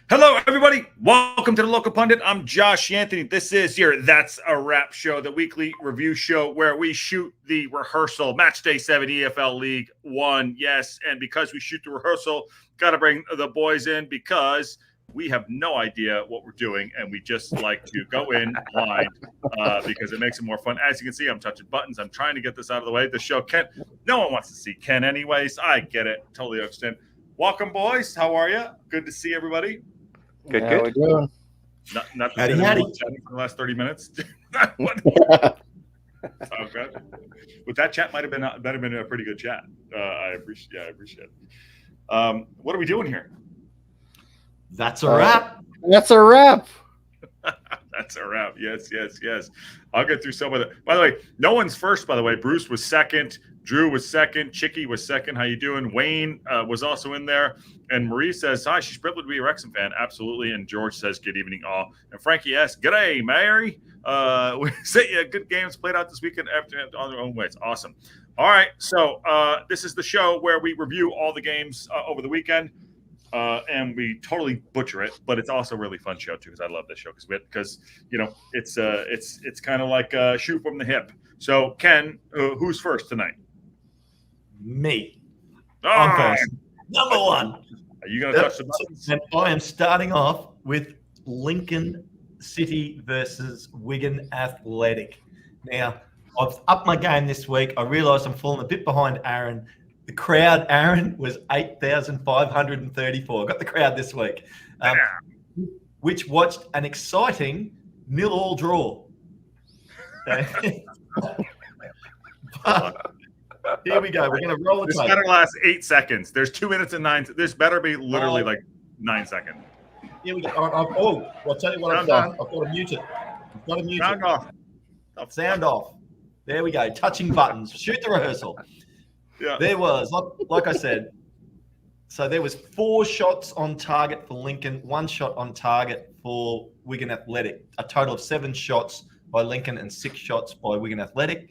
Hello, everybody. Welcome to the Local Pundit. I'm Josh Anthony. This is your That's a Wrap show, the weekly review show where we shoot the rehearsal, match day 7 EFL League One. Yes, and because we shoot the rehearsal, got to bring the boys in because we have no idea what we're doing, and we just like to go in blind because it makes it more fun. As you can see, I'm touching buttons. I'm trying to get this out of the way. The show, Ken, no one wants to see Ken anyways. I get it. Totally understand. Welcome, boys. How are you? Good to see everybody. Good. Not Howdy. chatting for the last 30 minutes. Okay. But that chat might have been a pretty good chat. I appreciate it. What are we doing here? That's a wrap. That's a wrap. That's a wrap. Yes. I'll get through some of it. By the way, no one's first, by the way. Bruce was second. Drew was second. Chicky was second. How you doing? Wayne was also in there. And Marie says, hi, she's privileged to be a Wrexham fan. Absolutely. And George says, good evening, all. And Frankie asks, g'day, Mary. We say, yeah, good games played out this weekend after on their own ways. Awesome. All right. So this is the show where we review all the games over the weekend. And we totally butcher it, but it's also a really fun show too because I love this show because you know it's kind of like a shoot from the hip. So Ken, who's first tonight? Me. I'm first. Number one. Are you going to touch the buttons? And I am starting off with Lincoln City versus Wigan Athletic. Now, I've upped my game this week. I realised I'm falling a bit behind Aaron. The crowd, Aaron, was 8,534. I got the crowd this week, which watched an exciting 0-0 draw. But here we go. We're going to roll the This tape. better last 8 seconds. There's 2 minutes and 9. This better be literally like 9 seconds. Here we go. I'll tell you what I've done. I've got to mute it. Sound off. Sound off. There we go. Touching buttons. Shoot the rehearsal. Yeah. There was, like I said, so there was 4 shots on target for Lincoln, 1 shot on target for Wigan Athletic, a total of 7 shots by Lincoln and 6 shots by Wigan Athletic.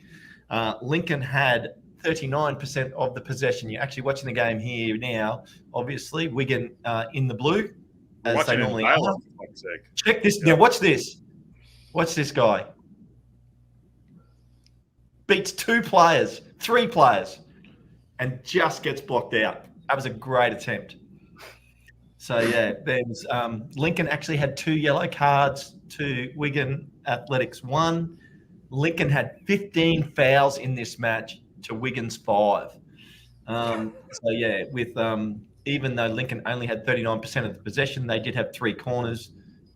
Lincoln had 39% of the possession. You're actually watching the game here now. Obviously, Wigan in the blue, as they normally are. Check this. Now, watch this. Watch this guy. Beats 2 players, 3 players. And just gets blocked out. That was a great attempt. So, yeah, there's Lincoln actually had 2 yellow cards to Wigan Athletics 1. Lincoln had 15 fouls in this match to Wigan's 5. So, yeah, with even though Lincoln only had 39% of the possession, they did have 3 corners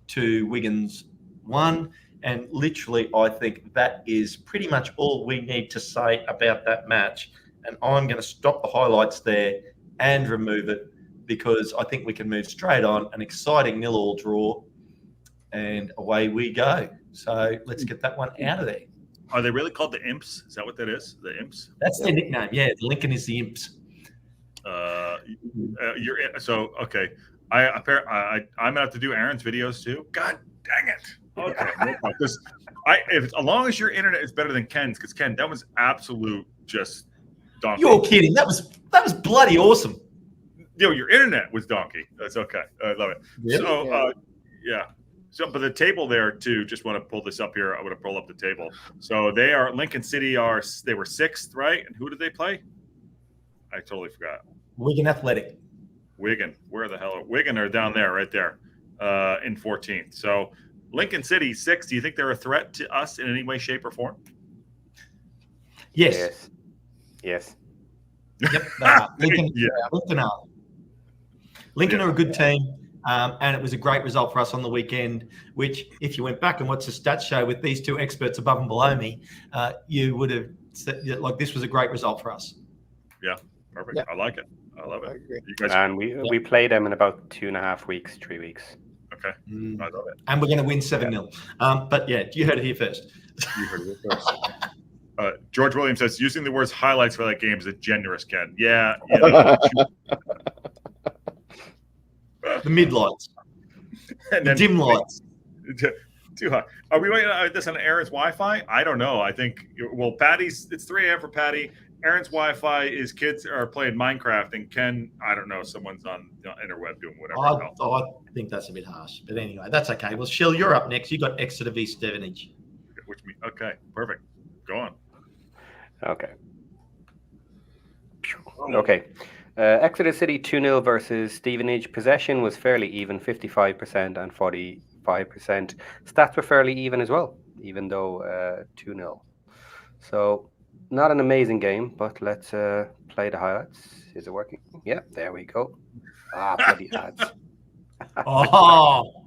to Wigan's 1. And literally, I think that is pretty much all we need to say about that match. And I'm going to stop the highlights there and remove it because I think we can move straight on. An exciting 0-0 draw, and away we go. So let's get that one out of there. Are they really called the Imps? Is that what that is? The Imps? That's their nickname. Yeah, Lincoln is the Imps. So okay. I'm gonna have to do Aaron's videos too. God dang it! Okay, as long as your internet is better than Ken's, because Ken, that was absolute just. Donkey. You're kidding. That was bloody awesome. Yo, your internet was donkey. That's okay. I love it. Really? So, yeah. So, but the table there too. Just want to pull this up here. I want to pull up the table. So they are Lincoln City. They were 6th, right? And who did they play? I totally forgot. Wigan Athletic. Wigan. Where the hell are Wigan? Are down there, right there, in 14th. So Lincoln City 6th. Do you think they're a threat to us in any way, shape, or form? Yes. Yes. Yep. Lincoln are a good team, and it was a great result for us on the weekend, which if you went back and watched the stats show with these 2 experts above and below me, you would have said, like, this was a great result for us. Yeah, perfect. Yeah. I like it. I love it. I agree. And we play them in about 2.5 weeks, 3 weeks. Okay. I love it. And we're going to win 7-0. But, yeah, you heard it here first. You heard it first. George Williams says, using the words highlights for that game is a generous, Ken. Yeah. The mid lights. And the dim lights. Too high. Are we waiting on this on Aaron's Wi-Fi? I don't know. I think, well, Patty's, it's 3 a.m. for Patty. Aaron's Wi-Fi is kids are playing Minecraft, and Ken, I don't know, someone's on the interweb doing whatever. I think that's a bit harsh, but anyway, that's okay. Well, Shill, you're up next. You got Exeter v Stevenage. Okay, perfect. Go on. Okay. Okay. Exeter City 2-0 versus Stevenage. Possession was fairly even, 55% and 45%. Stats were fairly even as well, even though 2-0. So not an amazing game, but let's play the highlights. Is it working? Yeah, there we go. Bloody ads. Oh,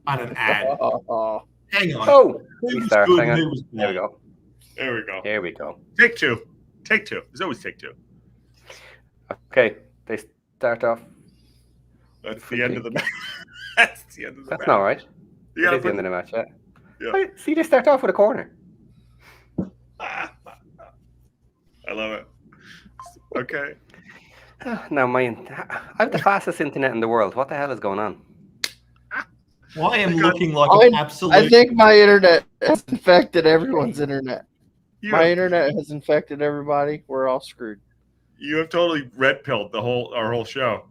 and an ad. Hang on. Oh, Who was start. good Hang and on. who was There we bad? go. There we go. Here we go. Take two. Take two. There's always take two. Okay, they start off. That's the end of the match. That's the end of the match. That's not right. You It gotta is the end put- of the match, yeah. Yeah. See, they start off with a corner. I love it. Okay. Now, I have the fastest internet in the world. What the hell is going on? Well, I am looking like an I absolute. think my internet has infected everyone's internet. You My have, internet has infected everybody. We're all screwed. you have totally red pilled our whole show.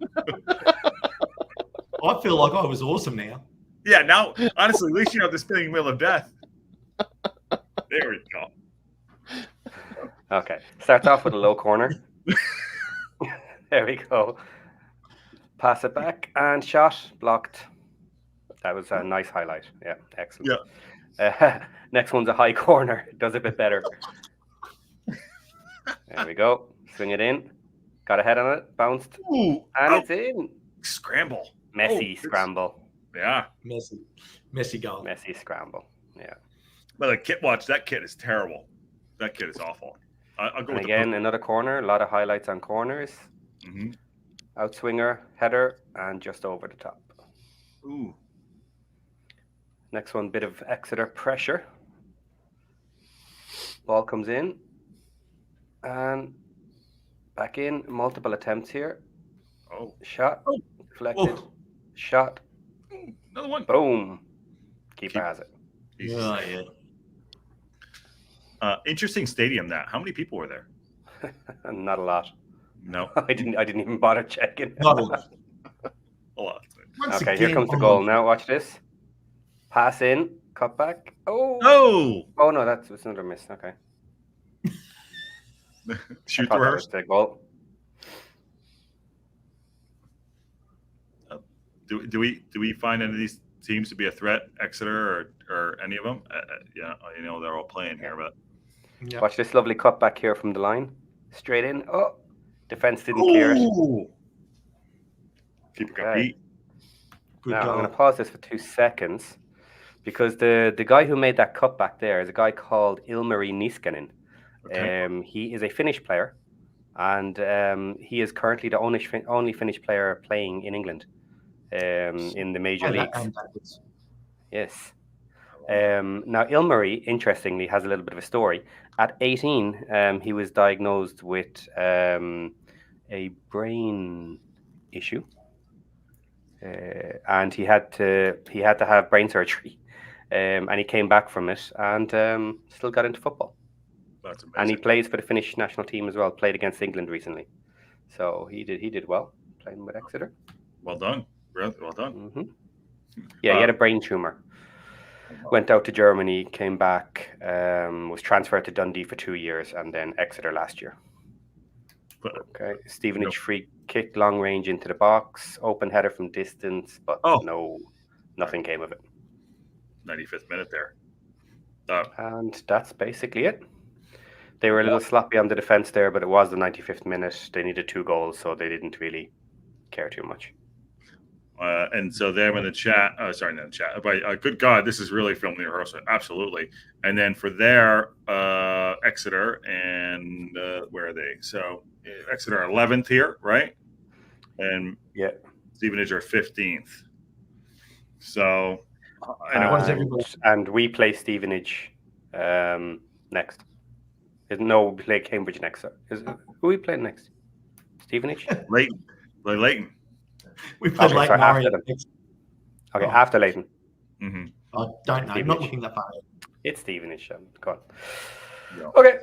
I feel like I was awesome now. Yeah. Now, honestly, at least you have the spinning wheel of death. There we go. Okay, starts off with a low corner. There we go. Pass it back and shot blocked. That was a nice highlight. Yeah, excellent. Yeah. Next one's a high corner. Does a bit better. There we go. Swing it in. Got a head on it. Bounced. Ooh, And it's in. scramble. Messy Oh, scramble. Yeah. Messy goal. Messy scramble. Yeah. But the kid, watch that kid is terrible. That kid is awful. I'll go And with again, another corner. A lot of highlights on corners. Mm-hmm. Outswinger, header, and just over the top. Ooh. Next one, bit of Exeter pressure. Ball comes in. And back in. Multiple attempts here. Oh. Shot. Oh. Deflected. Oh. Shot. Another one. Boom. Keeper has it. Oh, yeah. Interesting stadium. That. How many people were there? Not a lot. No. I didn't even bother checking. Not a lot. A lot. Once Okay, here again, comes the I'm goal. like, Now watch this. Pass in. Cut back. Oh. Oh. Oh no, that was another miss. Okay. Shoot I the thought that was rehearsal. the goal. Do we find any of these teams to be a threat, Exeter or any of them? Yeah, you know they're all playing here, but yeah. Watch this lovely cut back here from the line. Straight in. Oh, defense didn't clear it. Ooh. Keeper got Okay. beat. Good Now I'm goal. going to pause this for 2 seconds because the guy who made that cut back there is a guy called Ilmari Niskanen. Okay. He is a Finnish player, and he is currently the only Finnish player playing in England in the major Oh, that leagues. and backwards. Yes. Now, Ilmari, interestingly, has a little bit of a story. At 18, he was diagnosed with a brain issue, and he had to have brain surgery, and he came back from it and still got into football. That's amazing. And he plays for the Finnish national team as well. Played against England recently, so he did well playing with Exeter. Well done. Really well done. Hmm. Yeah, he had a brain tumor. Went out to Germany, came back, was transferred to Dundee for 2 years, and then Exeter last year. Okay, Stevenage free kick, long range into the box, open header from distance, but nothing came of it. 95th minute there. And that's basically it. They were a little sloppy on the defense there, but it was the 95th minute. They needed 2 goals, so they didn't really care too much. And so them in the chat, sorry, not in the chat, but good God, this is really filming the rehearsal. Absolutely. And then for their Exeter, and where are they? So Exeter are 11th here, right? And Yeah. Stevenage are 15th. So, And we play Stevenage next. No, we play Cambridge next. Who we play next? Stevenage? Leyton. Play Leyton. We played Okay, late so after Orient. them. Okay, after Leyton. Mm-hmm. I don't know. I'm not looking that far. It's Stevenage. Go on. Yeah. Okay.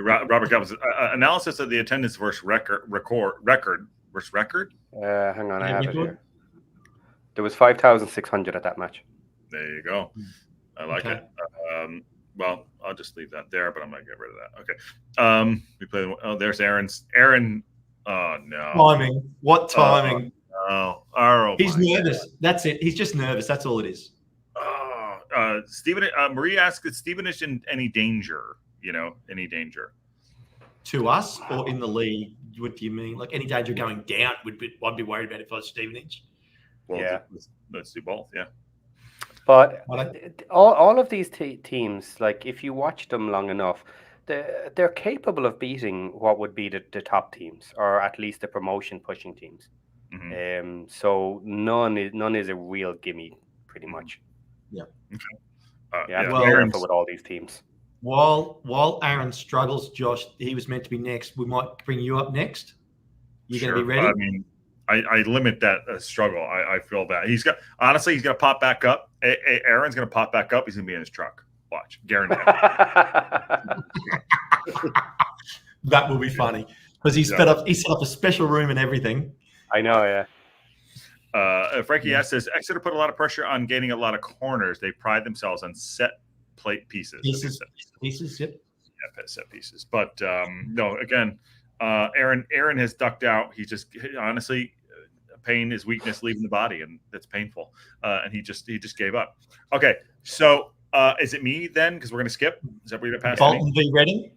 Robert Cummins, analysis of the attendance versus record. Hang on, I Yeah, have we it do. here. There was 5,600 at that match. There you go. I like Okay. it. Well, I'll just leave that there, but I'm gonna get rid of that. Okay. We play. Oh, there's Aaron's. Aaron. Oh no. Timing. What timing? Oh, He's nervous. That's it. He's just nervous. That's all it is. Stephen. Marie asked, "Is Stevenage in any danger? Any danger?" To us or in the league? What do you mean? Like any danger going down? I'd be worried about if I was Stevenage. Well, Yeah. let's do both. Yeah. But I all of these teams, like if you watch them long enough, they're capable of beating what would be the top teams, or at least the promotion pushing teams. Mhm. So none is a real gimme, pretty much. Yeah. Okay. Yeah, well, be careful with all these teams. While Aaron struggles, Josh, he was meant to be next. We might bring you up next. You're going to be ready? I mean, I limit that struggle. I feel bad. He's going to pop back up. Aaron's going to pop back up. He's going to be in his truck. Watch. Guaranteed. That will be funny because he set up a special room and everything. I know, yeah. Frankie S says Exeter put a lot of pressure on gaining a lot of corners. They pride themselves on set plate pieces. Pieces, yep. Yeah, set pieces. But no, again, Aaron has ducked out. He just honestly, pain is weakness leaving the body, and that's painful. And he just gave up. Okay, so is it me then? Because we're gonna skip. Is that what you're gonna pass? Bolton v Reading.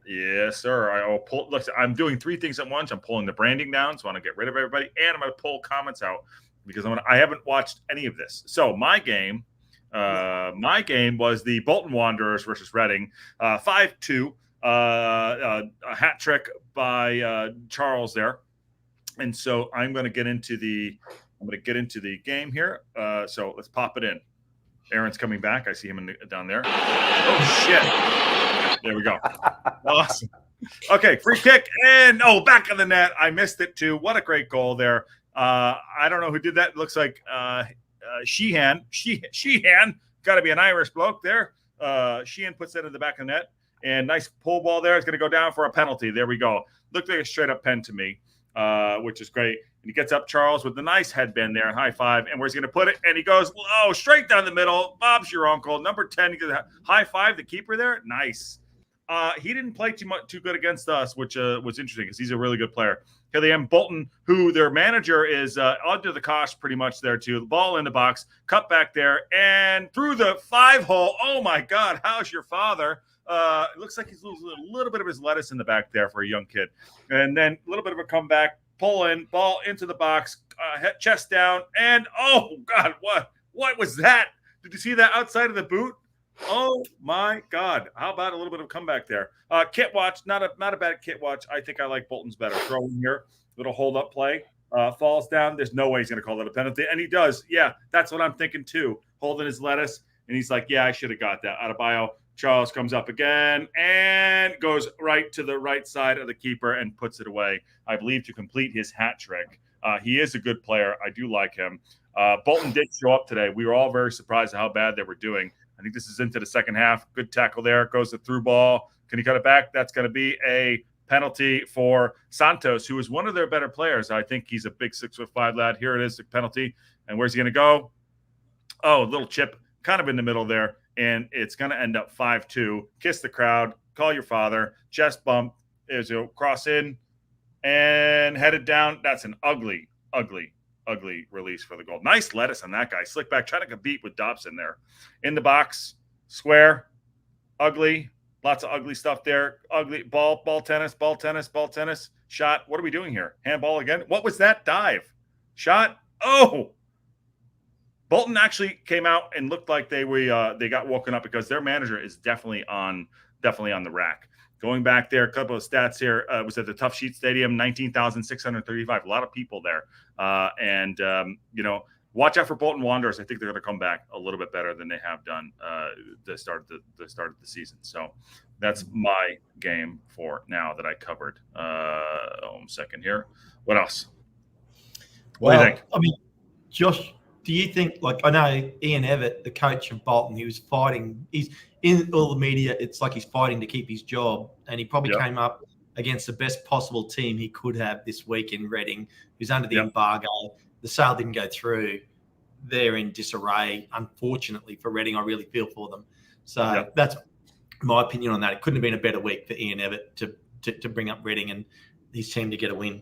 Yes, sir. I will pull. Listen, I'm doing 3 things at once. I'm pulling the branding down, so I want to get rid of everybody, and I'm going to pull comments out because I haven't watched any of this. So my game was the Bolton Wanderers versus Reading, 5-2, a hat trick by Charles there, and so I'm going to get into the game here. So let's pop it in. Aaron's coming back. I see him down there. Oh shit! There we go. Awesome. Okay, free kick and back of the net. I missed it too. What a great goal there. I don't know who did that. It looks like Sheehan. Sheehan, got to be an Irish bloke there. Sheehan puts that in the back of the net, and nice pull ball there. It's going to go down for a penalty. There we go. Looked like a straight up pen to me, which is great. And he gets up Charles with the nice headband there, high five. And where's he going to put it? And he goes, straight down the middle. Bob's your uncle. Number 10, he goes, high five the keeper there. Nice. He didn't play too good against us, which was interesting because he's a really good player. Here they have Bolton, who their manager is under the cosh pretty much there too. The ball in the box, cut back there, and through the 5-hole. Oh my God, how's your father? It looks like he's losing a little bit of his lettuce in the back there for a young kid. And then a little bit of a comeback, pull in, ball into the box, chest down, and oh God, what was that? Did you see that outside of the boot? Oh my God! How about a little bit of comeback there? Kit watch, not a bad kit watch. I think I like Bolton's better. Throw in here, little hold up play, falls down. There's no way he's going to call that a penalty, and he does. Yeah, that's what I'm thinking too. Holding his lettuce, and he's like, "Yeah, I should have got that." Adebayo, Charles comes up again and goes right to the right side of the keeper and puts it away. I believe to complete his hat trick. He is a good player. I do like him. Bolton did show up today. We were all very surprised at how bad they were doing. I think this is into the second half. Good tackle there. Goes the through ball. Can he cut it back? That's going to be a penalty for Santos, who is one of their better players. I think he's a big 6'5" lad. Here it is, the penalty. And where's he going to go? Oh, a little chip kind of in the middle there. And it's going to end up 5-2. Kiss the crowd. Call your father. Chest bump. There's a cross in and headed down. That's an ugly release for the goal. Nice lettuce on that guy. Slick back, trying to compete with Dobson there. In the box, square, ugly, lots of ugly stuff there. Ugly ball tennis, shot. What are we doing here? Handball again? What was that dive? Shot? Oh! Bolton actually came out and looked like they got woken up because their manager is definitely on the rack. Going back there, a couple of stats here. Was at the Tough Sheet Stadium, 19,635. A lot of people there. Watch out for Bolton Wanderers. I think they're going to come back a little bit better than they have done the start of the season. So that's my game for now that I covered. Second here. What else? What do you think? I mean, Josh, do you think, like, I know Ian Evatt, the coach of Bolton, he was fighting. He's in all the media. It's like he's fighting to keep his job, and he probably came up against the best possible team he could have this week in Reading, who's under the embargo. The sale didn't go through. They're in disarray, unfortunately, for Reading. I really feel for them. So that's my opinion on that. It couldn't have been a better week for Ian Evatt to bring up Reading and his team to get a win.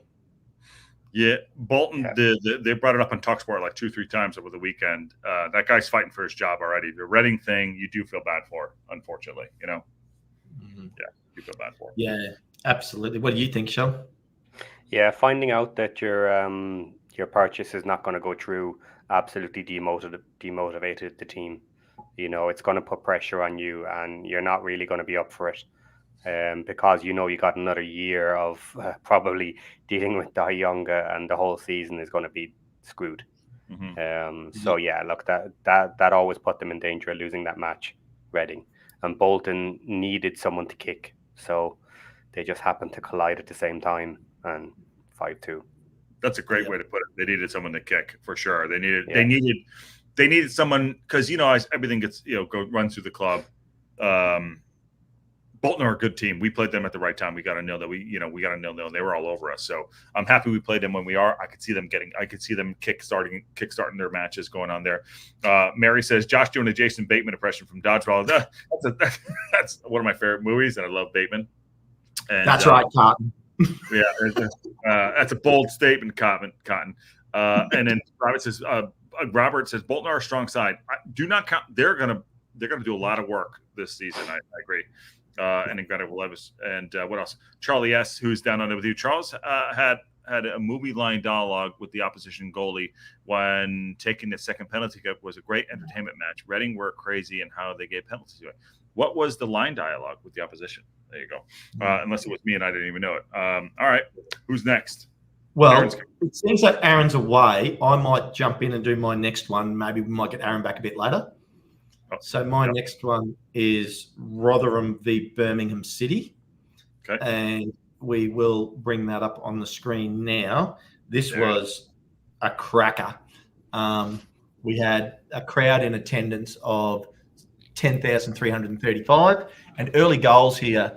Yeah, Bolton, they brought it up on Talksport like 2-3 times over the weekend. That guy's fighting for his job already. The Reading thing, you do feel bad for, unfortunately. You know, yeah, you feel bad for. Yeah, absolutely. What do you think, Sean? Yeah, finding out that your purchase is not going to go through absolutely demotivated the team. You know, it's going to put pressure on you, and you're not really going to be up for it. Because you know you got another year of probably dealing with Dayonga, and the whole season is going to be screwed. So yeah, look, that always put them in danger of losing that match, Reading. And Bolton needed someone to kick, so they just happened to collide at the same time, and 5-2. That's a great way to put it. They needed someone to kick for sure. They needed someone, because you know as everything gets runs through the club. Bolton are a good team. We played them at the right time. We got a nil. We got a nil. They were all over us. So I'm happy we played them when we are. I could see them kickstarting their matches going on there. Mary says Josh doing a Jason Bateman impression from Dodgeball. That's one of my favorite movies, and I love Bateman. And, that's right, Cotton. Yeah, that's a bold statement, Cotton. And then Robert says Bolton are a strong side. Do not count. They're gonna do a lot of work this season. I agree. And incredible Levis. And what else? Charlie S., who's down under with you. Charles had a movie line dialogue with the opposition goalie when taking the second penalty kick. Was a great entertainment match. Reading were crazy in how they gave penalties to it. What was the line dialogue with the opposition? There you go. Unless it was me and I didn't even know it. All right. Who's next? Well, it seems like Aaron's away. I might jump in and do my next one. Maybe we might get Aaron back a bit later. So my next one is Rotherham v Birmingham City. Okay. And we will bring that up on the screen now. This was a cracker. We had a crowd in attendance of 10,335, and early goals here.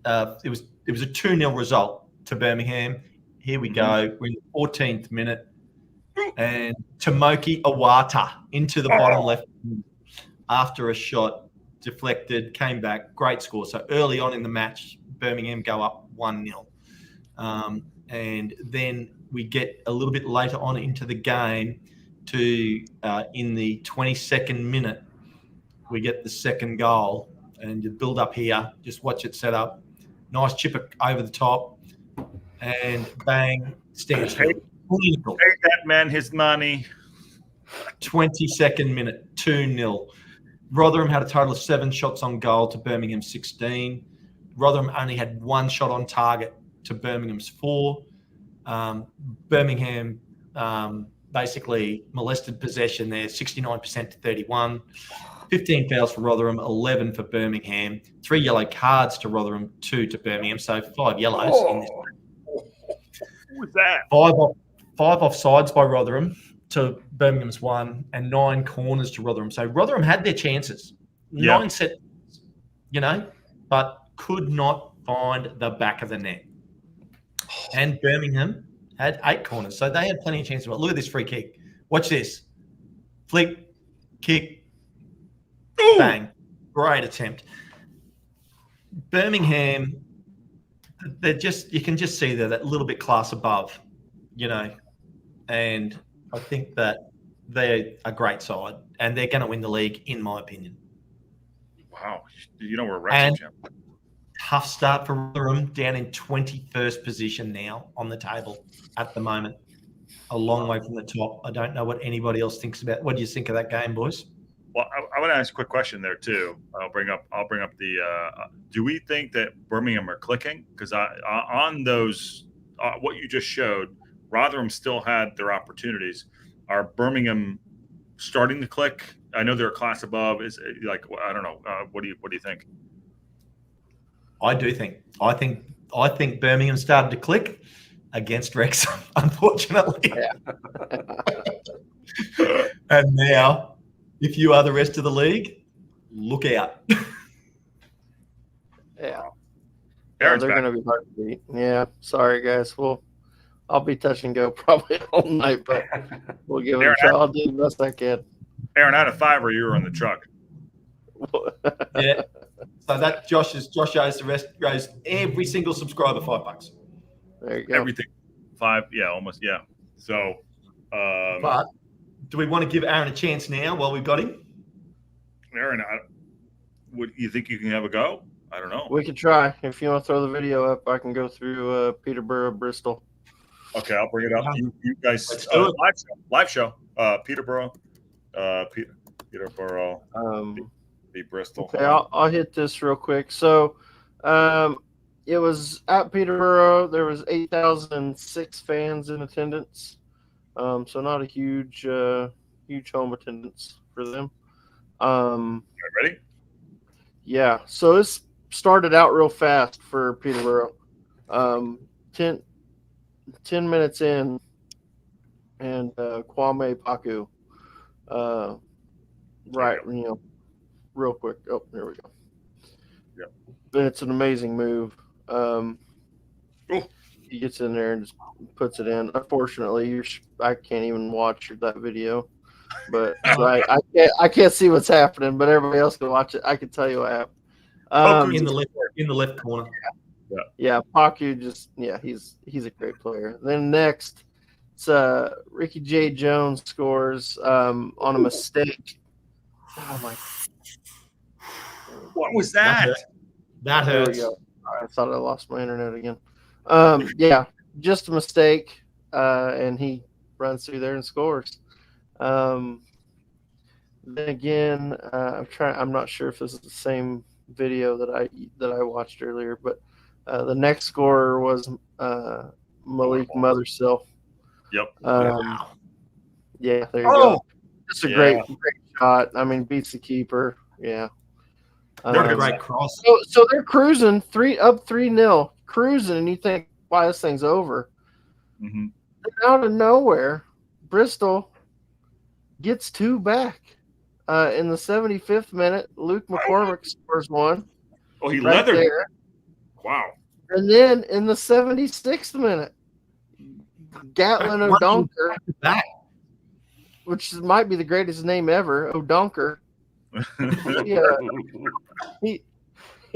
It was a 2-0 result to Birmingham. Here we go. We're in the 14th minute, and Tomoki Iwata into the bottom left after a shot deflected, came back, great score. So early on in the match, Birmingham go up 1-0. And then we get a little bit later on into the game to in the 22nd minute, we get the second goal, and you build up here. Just watch it set up. Nice chipper over the top, and bang, stands. Pay that man his money. 22nd minute, 2-0. Rotherham had a total of 7 shots on goal to Birmingham 16. Rotherham only had 1 shot on target to Birmingham's 4. Birmingham basically molested possession there, 69% to 31. 15 fouls for Rotherham, 11 for Birmingham. 3 yellow cards to Rotherham, 2 to Birmingham. So 5 yellows in this game. Who was that? 5 offsides by Rotherham to Birmingham's 1, and 9 corners to Rotherham. So Rotherham had their chances. 9 set, but could not find the back of the net. And Birmingham had 8 corners. So they had plenty of chances. But look at this free kick. Watch this. Flick, kick, bang. Great attempt. Birmingham, you can just see they're that little bit class above, and I think that they're a great side, and they're going to win the league, in my opinion. Wow. We're Wrexham champions. Tough start for Rotherham, down in 21st position now on the table at the moment. A long way from the top. I don't know what anybody else thinks about. What do you think of that game, boys? Well, I want to ask a quick question there too. I'll bring up the. Do we think that Birmingham are clicking? Because on those, what you just showed, Rotherham still had their opportunities. Are Birmingham starting to click? I know they're a class above. Is like I don't know. What do you think? I do think. I think Birmingham started to click against Wrexham, unfortunately. Yeah. And now, if you are the rest of the league, look out. Yeah. Aaron's they're back. going to be hard to beat. Yeah. Sorry, guys. I'll be touch and go probably all night, but we'll give it a try. I'll do the best I can. Aaron, out of 5, or you were on the truck. Yeah. So that Josh owes the rest, goes every single subscriber $5. There you go. Everything 5, yeah, almost, yeah. So, But do we want to give Aaron a chance now while we've got him? Aaron, would you think you can have a go? I don't know. We can try. If you want to throw the video up, I can go through Peterborough, Bristol. Okay, I'll bring it up. You guys, Let's do it. live show. Peterborough, Peterborough, beat Bristol. Okay, I'll hit this real quick. So, it was at Peterborough. There was 8,006 fans in attendance. So not a huge home attendance for them. Ready? Yeah. So this started out real fast for Peterborough. 10 minutes in, and Kwame Paku, real quick. Oh, there we go. Yep. And it's an amazing move. He gets in there and just puts it in. Unfortunately, I can't even watch that video, but so I can't see what's happening. But everybody else can watch it. I can tell you what happened. In the left corner. Yeah, Paku he's a great player. Then next, it's Ricky J. Jones scores on a mistake. Oh my! What was that? That There we hurts. go. I thought I lost my internet again. Yeah, just a mistake, and he runs through there and scores. Then again, I'm not sure if this is the same video that I watched earlier, but the next scorer was Malik Mothersill. Yep. Yeah, there you go. Just a great shot. I mean, beats the keeper. Yeah. What a great cross. So they're cruising 3-0, cruising, and you think, wow, this thing's over. Mm-hmm. And out of nowhere, Bristol gets 2 back. In the 75th minute, Luke McCormick scores 1. Oh, he right leathered. there. Wow. And then in the 76th minute, Gatlin O'Donker, which might be the greatest name ever, O'Donker. He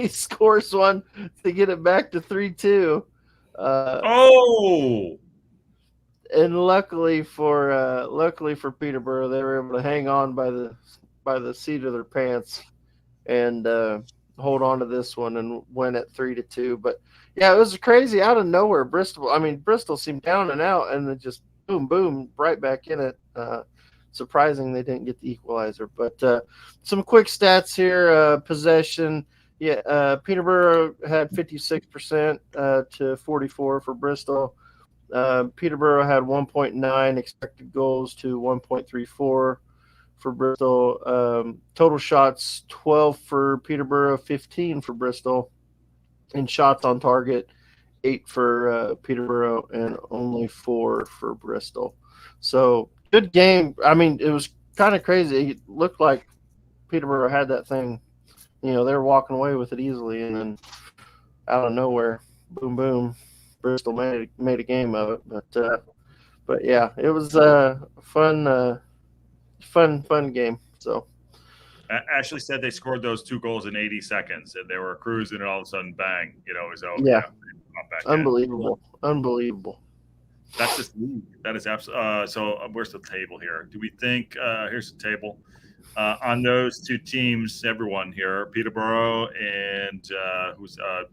scores 1 to get it back to 3-2. And luckily for Peterborough, they were able to hang on by the seat of their pants and hold on to this one and win at 3-2. But yeah, it was crazy out of nowhere. Bristol seemed down and out, and then just boom, right back in it. Surprising they didn't get the equalizer. But some quick stats here. Possession. Yeah, Peterborough had 56% to 44 for Bristol. Peterborough had 1.9 expected goals to 1.34 for Bristol. Total shots 12 for Peterborough, 15 for Bristol, and shots on target 8 for Peterborough and only 4 for Bristol. So good game. I mean, it was kind of crazy. It looked like Peterborough had that thing. They were walking away with it easily, and then out of nowhere, boom, Bristol made a game of it. But yeah, it was a fun game. So Ashley said they scored those 2 goals in 80 seconds, and they were cruising, and all of a sudden, bang! It was over. Yeah, back unbelievable. That's just that is absolutely. So where's the table here? Do we think? Here's the table. On those 2 teams, everyone here, Peterborough and who the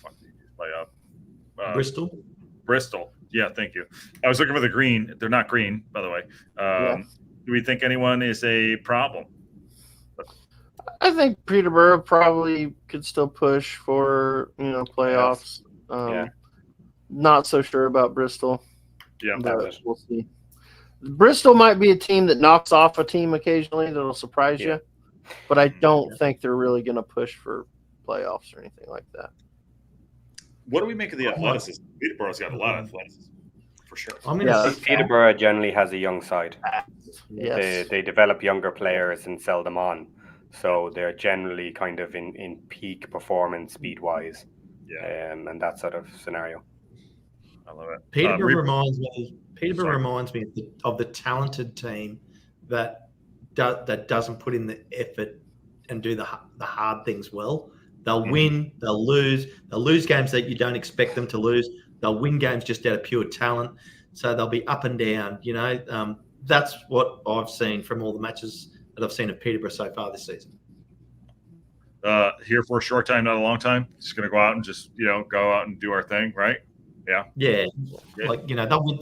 fuck did you play up? Bristol. Yeah, thank you. I was looking for the green. They're not green, by the way. Do we think anyone is a problem? I think Peterborough probably could still push for playoffs. Not so sure about Bristol. Yeah, but we'll see. Bristol might be a team that knocks off a team occasionally that'll surprise you, but I don't think they're really going to push for playoffs or anything like that. What do we make of the athleticism? Peterborough's got a lot of athleticism. for sure. I'm going Yeah. to say Peterborough generally has a young side. Yes. They develop younger players and sell them on. So they're generally kind of in peak performance speed-wise. Yeah, And that sort of scenario. I love it. Peterborough reminds me Sorry. of the talented team that doesn't put in the effort and do the hard things well. They'll win, they'll lose games that you don't expect them to lose. They'll win games just out of pure talent. So they'll be up and down. That's what I've seen from all the matches that I've seen of Peterborough so far this season. Here for a short time, not a long time. Just going to go out and just go out and do our thing, right? Yeah. Yeah, like they'll win,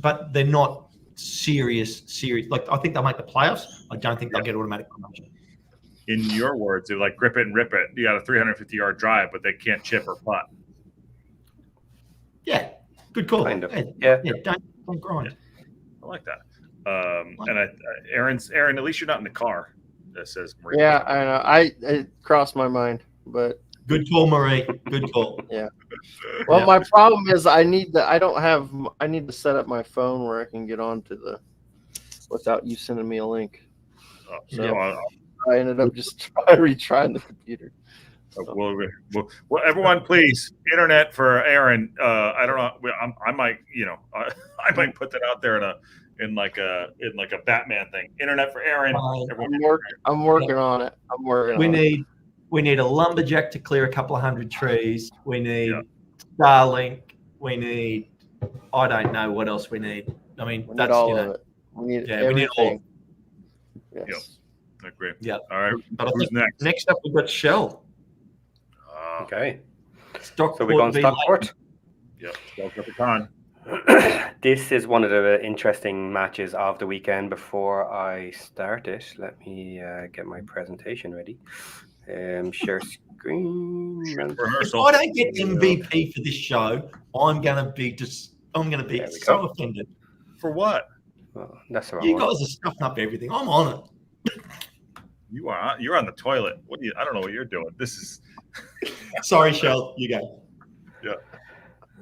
but they're not serious. Like I think they'll make the playoffs. I don't think they'll get automatic promotion. In your words, they're like grip it and rip it. You got a 350-yard drive, but they can't chip or putt. Yeah, good call. Kind of. Yeah. Don't grind. I like that. And Aaron, at least you're not in the car. That says Marie. Yeah, I know. It crossed my mind, but Good call, Marie. Good call. yeah. Well, my problem is I need to set up my phone where I can get onto without you sending me a link. So I ended up just retrying the computer. Well, everyone, please, internet for Aaron. I don't know. I might, I might put that out there in like a Batman thing. Internet for Aaron. I'm working on it. We need a lumberjack to clear a couple of hundred trees. We need Starlink. We need, I don't know what else we need. I mean, We need that's all of it. We need everything. We need all. Yes. I agree. Yeah. All right. But I Who's think next? next up we've got Shell. Okay. Stockport So we're going v Stockport. Yep. Stockport the con. This is one of the interesting matches of the weekend. Before I start it, let me get my presentation ready. Share screen. If I don't get MVP for this show, I'm gonna be so offended. For what? Oh, that's the wrong You one. guys are stuffing up everything. I'm on it. You're on the toilet. I don't know what you're doing. This is Sorry, Shell. You go.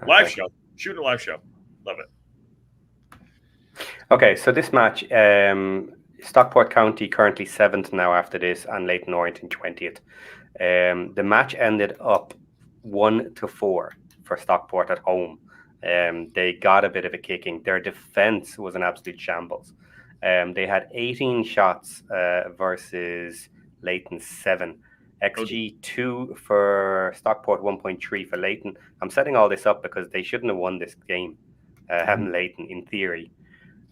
live show. Shooting a live show. Love it. Okay, so this match, Stockport County currently 7th now after this, and Leyton Orient in 20th. The match ended up 1-4 for Stockport at home. They got a bit of a kicking. Their defense was an absolute shambles. They had 18 shots versus Leyton's 7. XG 2 for Stockport, 1.3 for Leyton. I'm setting all this up because they shouldn't have won this game, Leyton, in theory.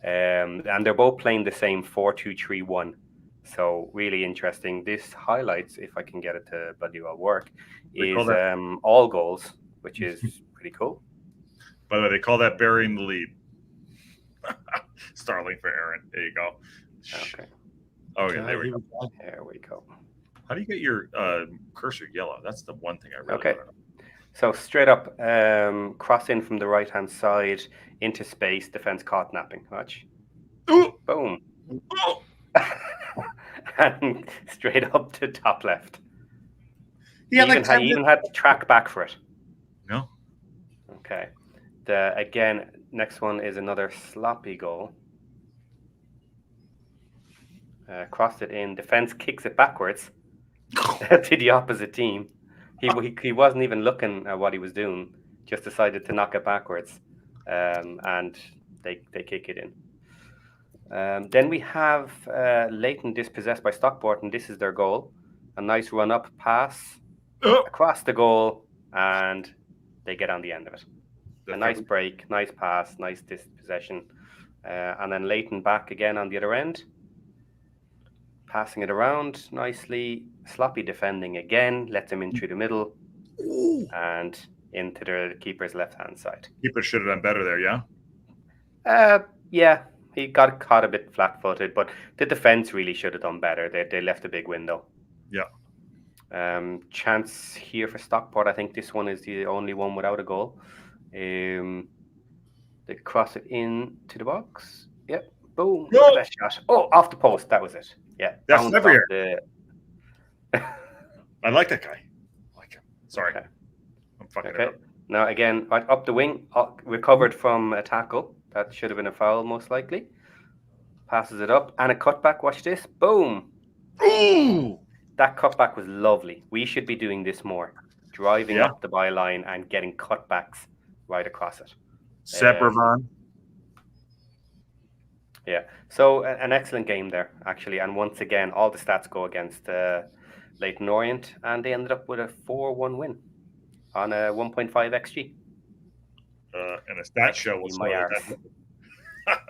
And they're both playing the same 4-2-3-1. So really interesting. This highlights, if I can get it to bloody well work, is all goals, which is pretty cool. By the way, they call that burying the lead. Starling for Aaron. There you go. Okay. Oh yeah, there we go. There we go. How do you get your cursor yellow? That's the one thing I really Okay. don't know. So straight up, cross in from the right-hand side into space, defense caught napping. Watch. Ooh! Boom. Oh! And straight up to top left. He had He even had to track back for it. No. Okay. Again, next one is another sloppy goal. Crossed it in. Defense kicks it backwards to the opposite team. He wasn't even looking at what he was doing. Just decided to knock it backwards, and they kick it in. Then we have Leyton dispossessed by Stockport, and this is their goal. A nice run-up pass across the goal, and they get on the end of it. A nice break, nice pass, nice dispossession. And then Leyton back again on the other end. Passing it around nicely. Sloppy defending again. Lets him in through the middle. And into the keeper's left-hand side. Keeper should have done better there, yeah? Yeah. He got caught a bit flat-footed, but the defense really should have done better. They left a big window. Yeah. Chance here for Stockport. I think this one is the only one without a goal. They cross it in to the box. Yep. Boom. No. That shot. Oh, off the post. That was it. Yeah. That's never here. The... I like that guy. I like him. Sorry. Okay. I'm fucking it Okay. up. Now again, right up the wing, recovered from a tackle. That should have been a foul, most likely. Passes it up and a cutback. Watch this. Boom. Ooh. That cutback was lovely. We should be doing this more. Driving Yeah. up the byline and getting cutbacks right across it. Sebravan. Yeah. So an excellent game there, actually. And once again, all the stats go against Leyton Orient, and they ended up with a 4-1 win on a 1.5 XG. And a stat show will My arse.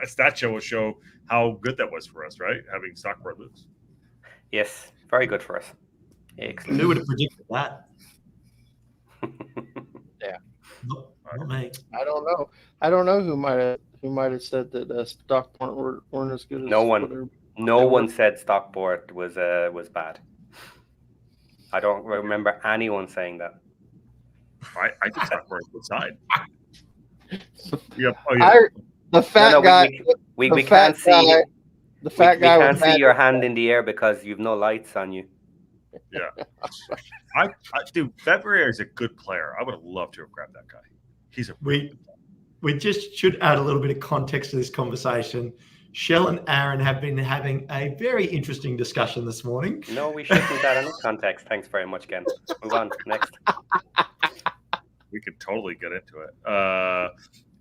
a stat show will show how good that was for us, right? Having Stockport lose. Yes, very good for us. Excellent. Who would have predicted that? Yeah. Not me. I don't know. I don't know who might have said that Stockport weren't as good as No one. whatever. No one said Stockport was bad. I don't remember anyone saying that. I think Stockport is good side. Yeah. The fat guy. We the can't fat see. guy- The fat We guy can't with see your hand in the air because you've no lights on you. Yeah. Dude, February is a good player. I would have loved to have grabbed that guy. He's a We just should add a little bit of context to this conversation. Shell and Aaron have been having a very interesting discussion this morning. No, we shouldn't add any context. Thanks very much, Ken. Move on. Next. We could totally get into it.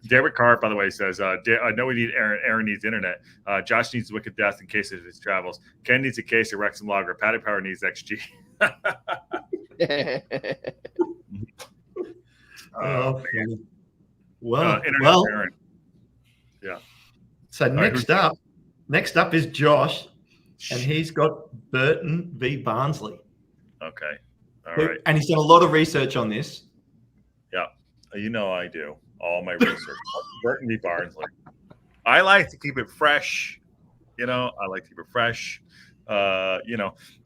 David Carr, by the way, says, I know we need Aaron. Aaron needs internet. Josh needs Wicked Death in case of his travels. Ken needs a case of Wrexham Lager. Paddy Power needs XG. Oh, man. Well, Internet Aaron. Yeah. So next up is Josh, and he's got Burton v Barnsley. Okay. All right. And he's done a lot of research on this. Yeah. You know I do. All my research. Burton v Barnsley. I like to keep it fresh. I like to keep it fresh.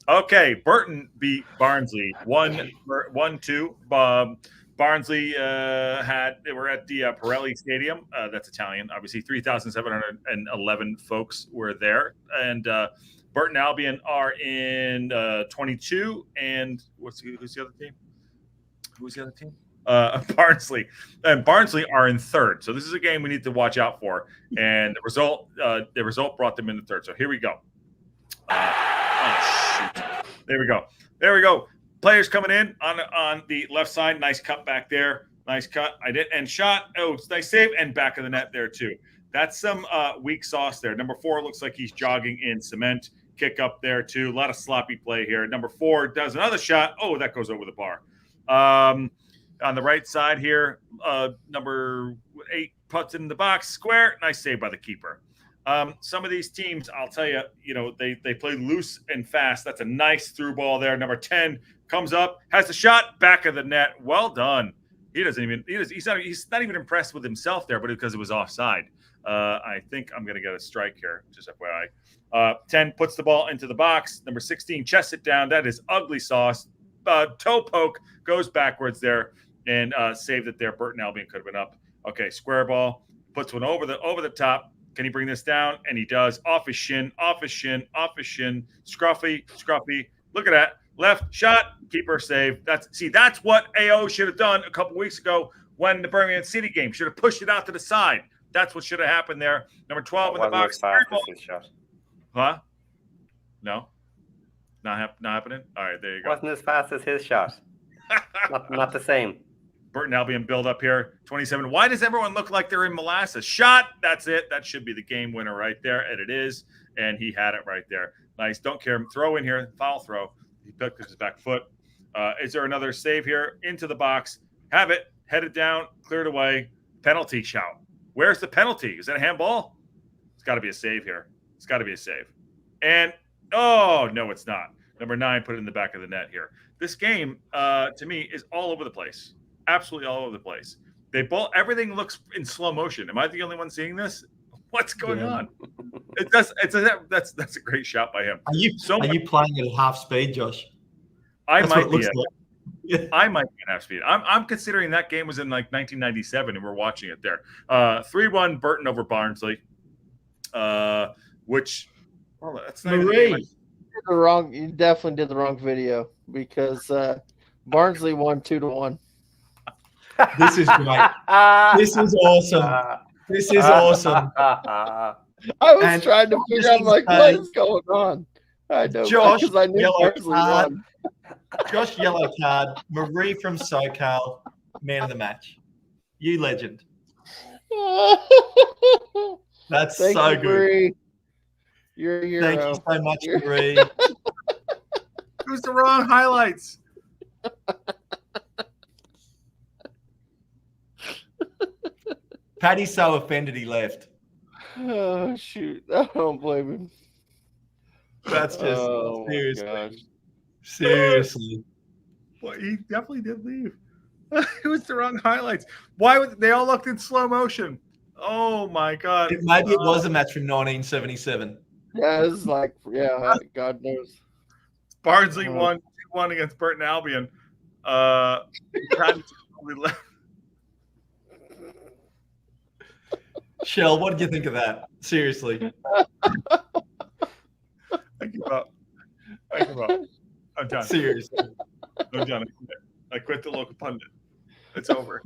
Okay. Burton beat Barnsley 1-2. Barnsley were at the Pirelli Stadium. That's Italian. Obviously, 3,711 folks were there. And Burton Albion are in 22. And who's the other team? Who's the other team? Barnsley. And Barnsley are in third. So this is a game we need to watch out for. And the result brought them into third. So here we go. Shoot. There we go. Players coming in on the left side. Nice cut back there. Nice cut. And shot. Oh, it's nice save. And back of the net there too. That's some weak sauce there. Number 4 looks like he's jogging in cement. Kick up there too. A lot of sloppy play here. Number 4 does another shot. Oh, that goes over the bar. On the right side here, number 8 puts it in the box. Square. Nice save by the keeper. Some of these teams, I'll tell you, they play loose and fast. That's a nice through ball there. Number 10 comes up, has the shot, back of the net. Well done. He's not even impressed with himself there, but because it was offside. I think I'm going to get a strike here, just FYI. 10 puts the ball into the box. Number 16 chests it down. That is ugly sauce. Toe poke goes backwards there and saved it there. Burton Albion could have been up. Okay, square ball. Puts one over the top. Can he bring this down? And he does. Off his shin. Scruffy. Look at that. Left shot. Keeper save. That's what AO should have done a couple weeks ago when the Birmingham City game. Should have pushed it out to the side. That's what should have happened there. Number 12 in the box. As fast as his shot. Huh? No? Not happening? All right, there you go. Wasn't as fast as his shot. not the same. Burton Albion build up here. 27. Why does everyone look like they're in molasses? Shot. That's it. That should be the game winner right there. And it is. And he had it right there. Nice. Don't care. Throw in here. Foul throw. He picked his back foot. Is there another save here? Into the box. Have it. Headed down. Cleared away. Penalty shout. Where's the penalty? Is that a handball? It's got to be a save here. It's got to be a save. And, oh, no, it's not. Number 9 put it in the back of the net here. This game, to me, is all over the place. Absolutely all over the place. Everything looks in slow motion. Am I the only one seeing this? What's going on? That's a great shot by him. Are you playing at half speed, Josh? I That's might be. like. I might be at half speed. I'm considering that game was in like 1997 and we're watching it there. 3-1 Burton over Barnsley. Which, well, that's not Marie. You definitely did the wrong video because Barnsley won 2-1. This is great. This is awesome. This is awesome. I was And trying to figure out, like, what is going on? I know, Josh, because I knew yellow Barnsley card. won. Josh, yellow card. Marie from SoCal, man of the match. You legend. That's Thank so you, good. Marie. You're a hero. Thank you so much, Marie. It was the wrong highlights. Paddy's so offended he left. Oh, shoot. I don't blame him. That's just Oh, my seriously. gosh. Seriously. Well, he definitely did leave. It was the wrong highlights. Why would they all looked in slow motion? Oh my god! Maybe it was a match from 1977. Yeah, it's like, yeah, God knows. Barnsley won 2-1 against Burton Albion. Shell, what did you think of that? Seriously. I give up. I give up. I'm done. Seriously. I'm done. I quit the local pundit. It's over.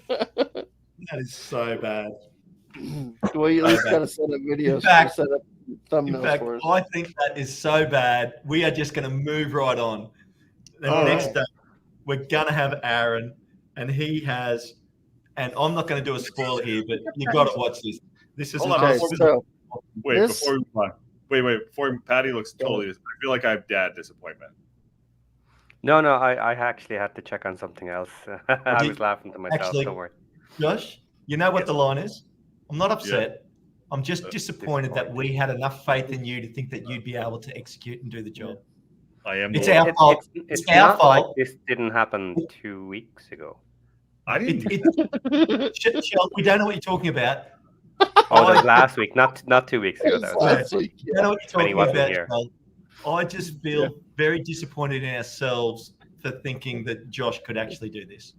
That is so bad. Well, you at least got to set up videos. In fact- set up thumbnails In fact, for us. I think that is so bad. We are just going to move right on. The All next right. day, we're going to have Aaron, and he has, and I'm not going to do a spoiler here, but you've got to watch this. This is Hold on, Okay, before we- so Wait, This- before we move on. Wait. Before Patty looks totally. I feel like I have dad disappointment. No, I actually had to check on something else. I was laughing to myself. Actually- Don't worry. Josh, you know what Yes. the line is? I'm not upset. I'm just disappointed that we had enough faith in you to think that you'd be able to execute and do the job. I am. It's the our one. fault. It's our not like fault. this didn't happen 2 weeks ago. I didn't. Shell, we don't know what you're talking about. Oh, that was last week, not 2 weeks ago. That was last week. You don't know what When you're he talking wasn't about, here. Shell. I just feel very disappointed in ourselves for thinking that Josh could actually do this.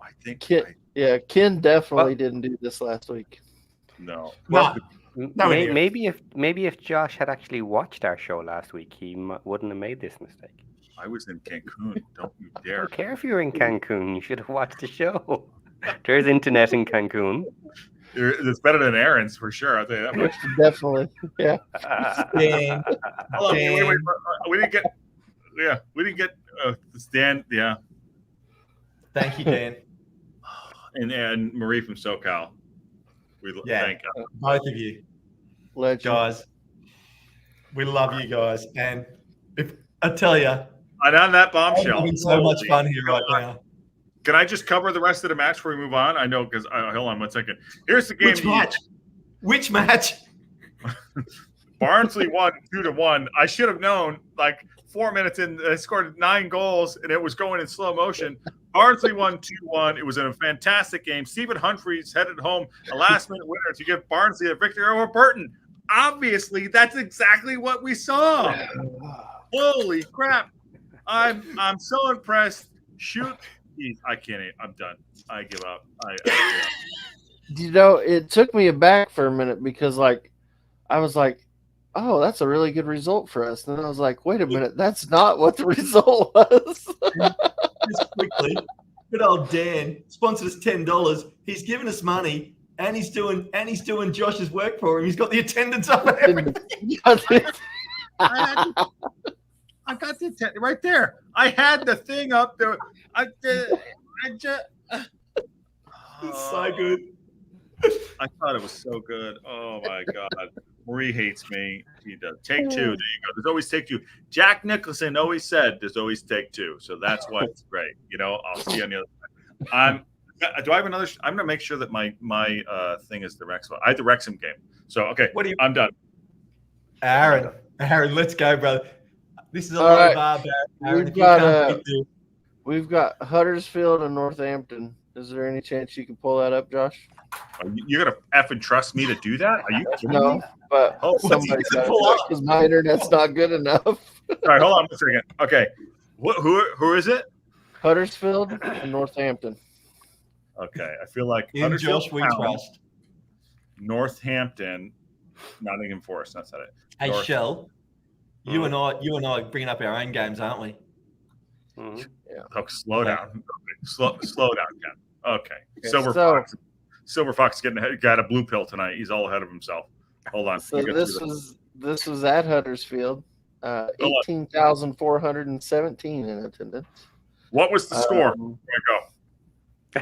I think. Yeah, Ken definitely Well- didn't do this last week. No. No. No idea. Maybe if Josh had actually watched our show last week, he wouldn't have made this mistake. I was in Cancun. Don't you I dare. don't care if you were in Cancun. You should have watched the show. There's internet in Cancun. It's better than Aaron's for sure. I'll tell you that much. Definitely. Yeah. Dan, Hold on, wait, Dan. we didn't get. Yeah, we didn't get Stan. Yeah, Thank you, Dan. and Marie from SoCal. We Yeah. thank God. Both of you Legend. guys. We love you guys. And if I tell you, And on that I'm bombshell, having so much fun here right now. Can I just cover the rest of the match before we move on? I know because hold on 1 second. Here's the game. Which match? Which match? Barnsley won 2-1. I should have known. Like 4 minutes in, they scored 9 goals, and it was going in slow motion. Barnsley won 2-1. It was a fantastic game. Stephen Humphreys headed home a last-minute winner to give Barnsley a victory over Burton. Obviously, that's exactly what we saw. Holy crap! I'm so impressed. Shoot. Jeez, I can't. I'm done. I give up. I give up. You know, it took me aback for a minute because, like, I was like, oh, that's a really good result for us. And then I was like, wait a minute, that's not what the result was. Just quickly, good old Dan sponsored us $10. He's given us money, and he's doing Josh's work for him. He's got the attendance up and everything. I got the right there. I had the thing up there. It's so good. I thought it was so good. Oh my god. Marie hates me. She does. Take 2. There you go. There's always take 2. Jack Nicholson always said there's always take 2. So that's why it's great. You know, I'll see you on the other side. Do I have another? I'm gonna make sure that my thing is the Wrexham. I had the Wrexham game. So okay, I'm done. Aaron, let's go, brother. This is a All low right. bar, Aaron. We've If you can't got, beat this- We've got Huddersfield and Northampton. Is there any chance you can pull that up, Josh? You're gonna effing trust me to do that? Are you kidding me? No, but Oh, what's he somebody's gonna got pull it up? because my internet's not good enough. All right, hold on 1 second. Okay, who is it? Huddersfield and Northampton. Okay, I feel like in Huddersfield Josh we Town, trust. Northampton, Nottingham Forest. That's not it. Hey, North. Shell, you and I bringing up our own games, aren't we? Mhm. Oh, slow down. Okay. Slow down, Ken. Okay. Okay, Silver Fox got a blue pill tonight. He's all ahead of himself. Hold on. So this was at Huddersfield. 18,417 in attendance. What was the score? There we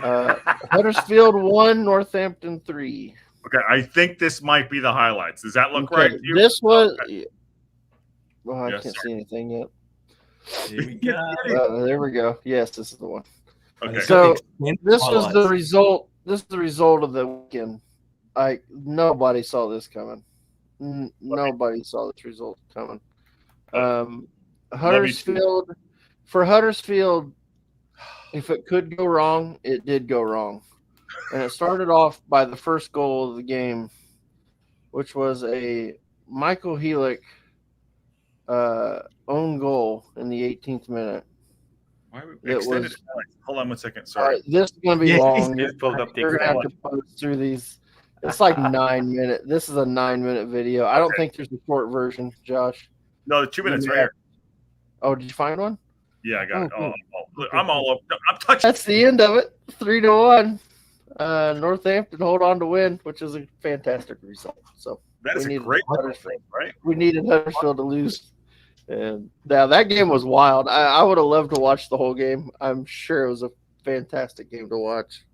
Huddersfield 1, Northampton 3. go. Okay, I think this might be the highlights. Does that look right to you? This was. Okay. Well, I Yes, can't sir. see anything yet. Here we go. There we go. Yes, this is the one. Okay. So this was the result. This is the result of the weekend. Nobody saw this coming. Nobody saw this result coming. Huddersfield, if it could go wrong, it did go wrong. And it started off by the first goal of the game, which was a Michael Heelick own goal in the 18th minute. Why are we extended highlights? Hold on one second. Sorry. All right, this is going to be long. Just pulled up the You're going to have to post through these. It's like 9 minutes. This is a 9-minute video. I don't think there's a short version, Josh. No, the 2 minutes right here. Oh, did you find one? Yeah, I got it. cool. Look, I'm all up. I'm touching. That's the end of it. 3-1. Northampton hold on to win, which is a fantastic result. So That is we a needed great Huddersfield. right? We needed Huddersfield to lose. And now that game was wild. I would have loved to watch the whole game. I'm sure it was a fantastic game to watch,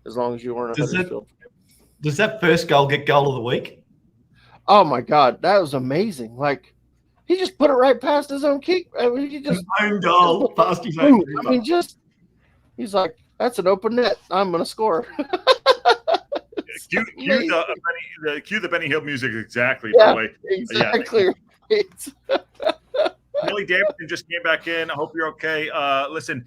as long as you weren't a Huddersfield. Does that first goal get goal of the week? Oh my God, that was amazing! Like he just put it right past his own keep. I mean, he just Own goal past his own. I mean, he's like, that's an open net. I'm gonna score. Cue the Benny Hill music exactly. By the way, exactly. Right. Billy Davidson just came back in. I hope you're okay. Listen,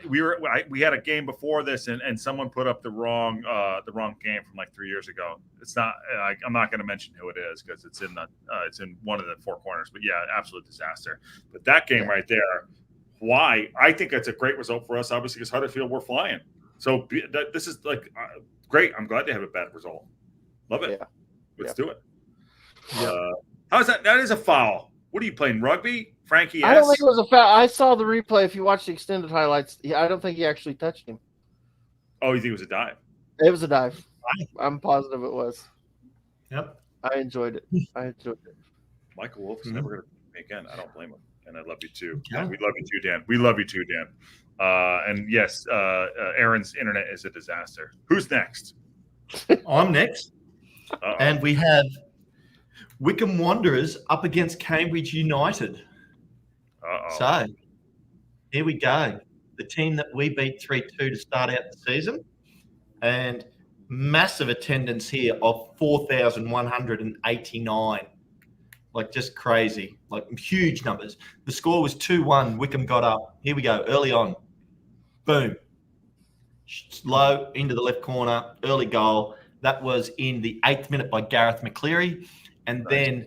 we had a game before this, and someone put up the wrong game from like 3 years ago. It's not. I'm not going to mention who it is because it's in one of the four corners. But yeah, absolute disaster. But that game right there, why? I think that's a great result for us. Obviously, because Huddersfield we're flying. So this is like great. I'm glad they have a bad result. Love it. Yeah. Let's do it. How's that? That is a foul. What are you playing, rugby? Frankie, I don't think it was a foul. I saw the replay. If you watch the extended highlights, I don't think he actually touched him. Oh, you think it was a dive? It was a dive. I'm positive it was. Yep. I enjoyed it. Michael Wolf is never going to beat me again. I don't blame him. And I love you too. Okay. We love you too, Dan. We love you too, Dan. And yes, Aaron's internet is a disaster. Who's next? I'm next. Uh-oh. And we have Wycombe Wanderers up against Cambridge United. Uh-oh. So here we go. The team that we beat 3-2 to start out the season. And massive attendance here of 4,189. Like just crazy. Like huge numbers. The score was 2-1. Wycombe got up. Here we go. Early on. Boom. Slow into the left corner. Early goal. That was in the 8th minute by Gareth McCleary. And then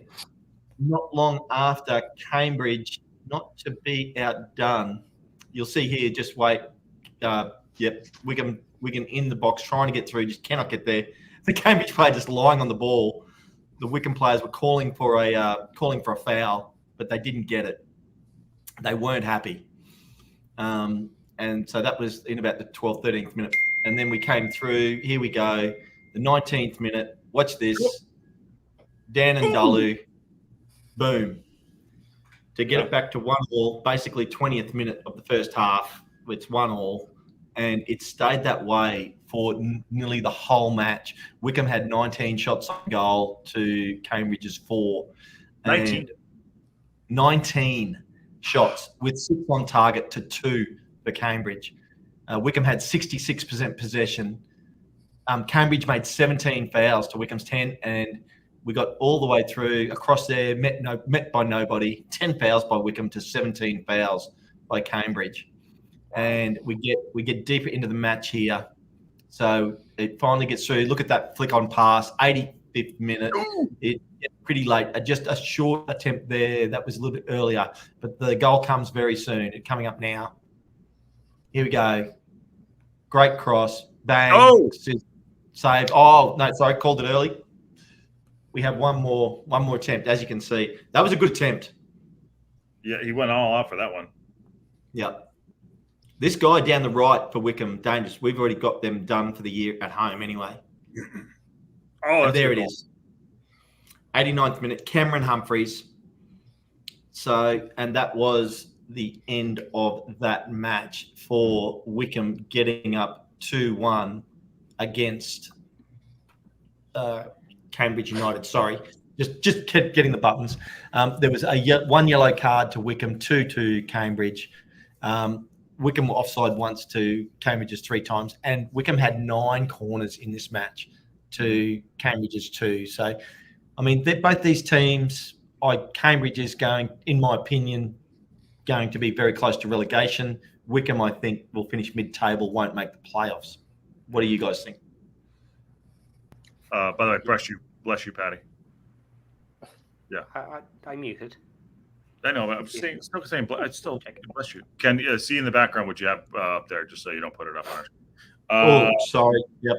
not long after, Cambridge, not to be outdone, you'll see here, just wait. Wigan in the box, trying to get through, just cannot get there. The Cambridge player just lying on the ball. The Wycombe players were calling for a foul, but they didn't get it. They weren't happy. And so that was in about the 12th, 13th minute. And then we came through. Here we go. The 19th minute. Watch this. Dan and Dalu. Boom. To get it back to 1-1, basically 20th minute of the first half. It's 1-1. And it stayed that way for nearly the whole match. Wycombe had 19 shots on goal to Cambridge's 4. 19 shots with 6 on target to 2 for Cambridge. Wycombe had 66% possession. Cambridge made 17 fouls to Wycombe's 10, and we got all the way through across there, met by nobody. 10 fouls by Wycombe to 17 fouls by Cambridge, and we get deeper into the match here. So it finally gets through. Look at that flick on pass, 85th minute. It's pretty late. Just a short attempt there. That was a little bit earlier, but the goal comes very soon. It's coming up now. Here we go. Great cross. Bang. Oh. Save. Oh, no, sorry. Called it early. We have one more attempt, as you can see. That was a good attempt. Yeah, he went all out for that one. Yeah. This guy down the right for Wycombe, dangerous. We've already got them done for the year at home anyway. Oh, And there it is. 89th minute, Cameron Humphreys. So, and that was the end of that match for Wycombe getting up 2-1 against Cambridge United. Sorry, just kept getting the buttons. There was one yellow card to Wycombe, 2 to Cambridge. Wycombe were offside once to Cambridge's 3 times, and Wycombe had 9 corners in this match to Cambridge's 2. So, I mean, both these teams, Cambridge is going, in my opinion, going to be very close to relegation. Wycombe, I think, will finish mid-table, won't make the playoffs. What do you guys think? By the way, bless you, Patty. Yeah, I muted. I know. But I'm still saying. It's still bless you. Can see in the background what you have up there, just so you don't put it up on it. Sorry. Yep.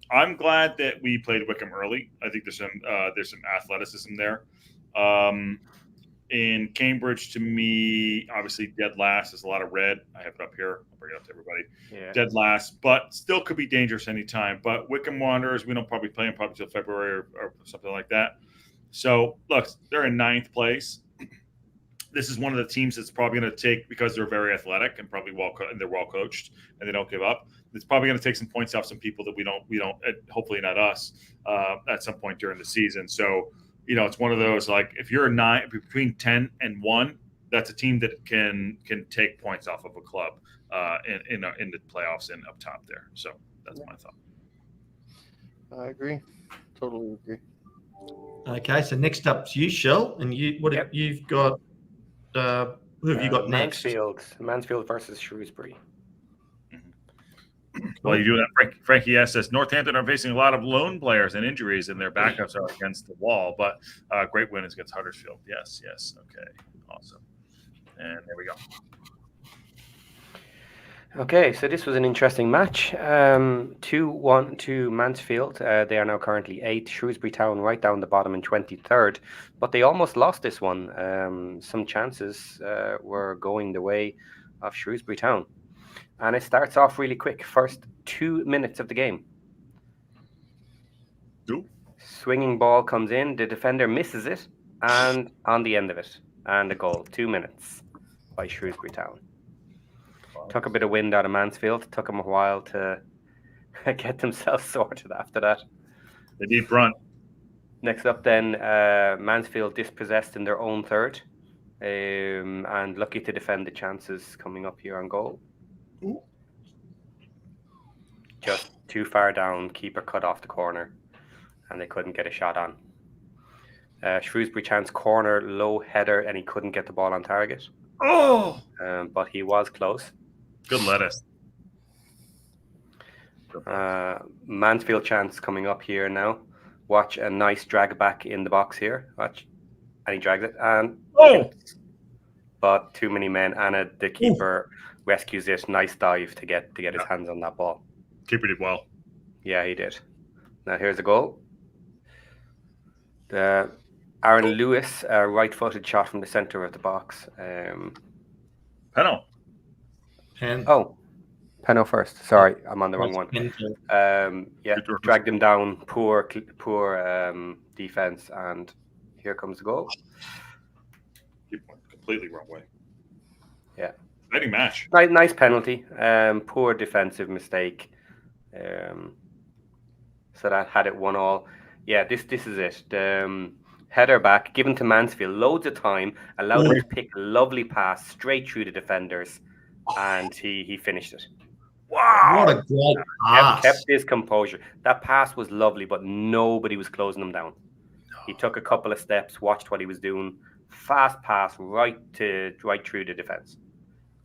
I'm glad that we played Wycombe early. I think there's some athleticism there. In Cambridge, to me, obviously dead last is a lot of red. I have it up here. I'll bring it up to everybody. Yeah. Dead last, but still could be dangerous anytime. But Wycombe Wanderers, we don't probably play them probably till February or something like that. So look, they're in 9th place. This is one of the teams that's probably going to take, because they're very athletic and probably they're well coached and they don't give up. It's probably going to take some points off some people that we don't. Hopefully not us at some point during the season. So it's one of those, like, if you're between 10 and 1, that's a team that can take points off of a club in the playoffs and up top there. So that's my thought. I agree. Totally agree. Okay, so next up's you, Shell, and you've got. Who have you got next? Mansfield versus Shrewsbury. Well, you do that. Frankie S says Northampton are facing a lot of lone players and injuries, and their backups are against the wall. But great win against Huddersfield. Yes. Okay, awesome. And there we go. Okay, so this was an interesting match. 2-1 to Mansfield. They are now currently 8th. Shrewsbury Town right down the bottom in 23rd. But they almost lost this one. Some chances were going the way of Shrewsbury Town. And it starts off really quick. First 2 minutes of the game. Ooh. Swinging ball comes in. The defender misses it. And on the end of it. And a goal. 2 minutes by Shrewsbury Town. Took a bit of wind out of Mansfield. Took them a while to get themselves sorted after that. The deep run. Next up then, Mansfield dispossessed in their own third. And lucky to defend the chances coming up here on goal. Ooh. Just too far down, keeper cut off the corner. And they couldn't get a shot on. Shrewsbury chance corner, low header, and he couldn't get the ball on target. Oh! But he was close. Good lettuce. Mansfield chance coming up here now. Watch a nice drag back in the box here. Watch. And he drags it. And but too many men. And the keeper rescues it. Nice dive to get his hands on that ball. Keeper did well. Yeah, he did. Now here's a goal. Aaron Lewis, a right-footed shot from the centre of the box. Penalty. Penno first. Sorry, I'm on the wrong one. Dragged him down. Poor defense, and here comes the goal. He went completely wrong way. Yeah. Exciting match. Nice penalty. Poor defensive mistake. So that had it 1-1. Yeah, this is it. The header back, given to Mansfield, loads of time, allowed him to pick a lovely pass straight through the defenders, and he finished it. Wow. What a great pass. Kept his composure. That pass was lovely, but nobody was closing him down. He took a couple of steps, watched what he was doing. Fast pass right through the defence.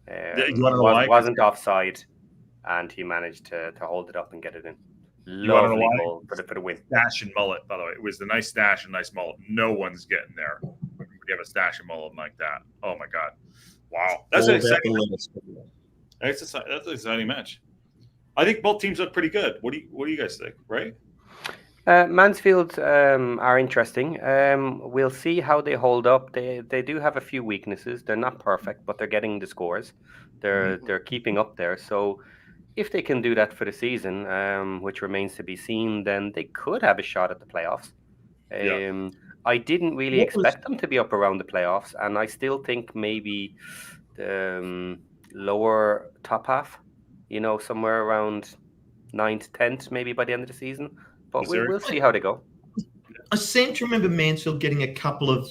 Wasn't offside, and he managed to hold it up and get it in. Lovely goal for the win. Stash and mullet, by the way. It was the nice stash and nice mullet. No one's getting there. We have a stash and mullet like that. Oh my God. Wow. That's an exciting match. I think both teams look pretty good. What do you guys think, right? Mansfield are interesting. We'll see how they hold up. They do have a few weaknesses. They're not perfect, but they're getting the scores. They're keeping up there. So if they can do that for the season, which remains to be seen, then they could have a shot at the playoffs. I didn't really expect them to be up around the playoffs, and I still think maybe the lower top half, somewhere around 9th, 10th, maybe by the end of the season. But we'll see how they go. I seem to remember Mansfield getting a couple of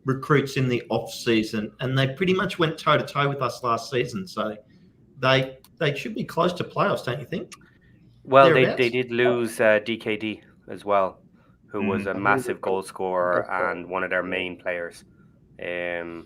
recruits in the off season, and they pretty much went toe to toe with us last season. So they should be close to playoffs, don't you think? Well, they did lose DKD as well, who was a massive goal scorer and one of their main players. And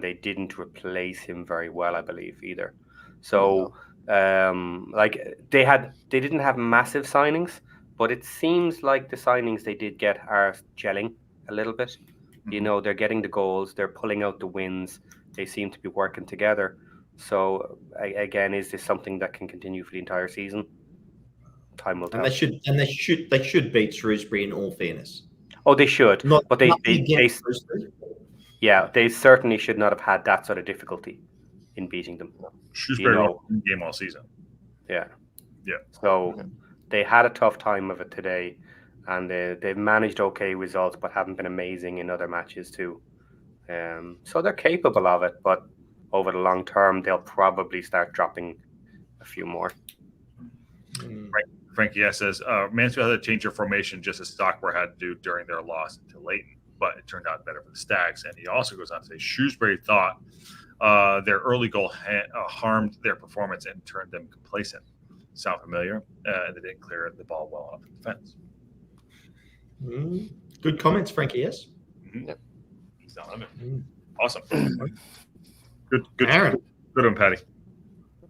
they didn't replace him very well, I believe, either. So, they didn't have massive signings, but it seems like the signings they did get are gelling a little bit. They're getting the goals, they're pulling out the wins. They seem to be working together. So, again, is this something that can continue for the entire season? Time will tell. And they should beat Shrewsbury in all fairness. Oh, they should. But they certainly should not have had that sort of difficulty in beating them. Shrewsbury won game all season. Yeah. So they had a tough time of it today, and they've managed okay results, but haven't been amazing in other matches too. So they're capable of it, but over the long term, they'll probably start dropping a few more. Frankie S says, Mansfield had to change their formation just as Stockport had to do during their loss to Leyton, but it turned out better for the Stags. And he also goes on to say Shrewsbury thought their early goal harmed their performance and turned them complacent. Sound familiar? They didn't clear the ball well off the defense. Good comments, Frankie S. Yep. Awesome. Good, Aaron. Good one, Patty.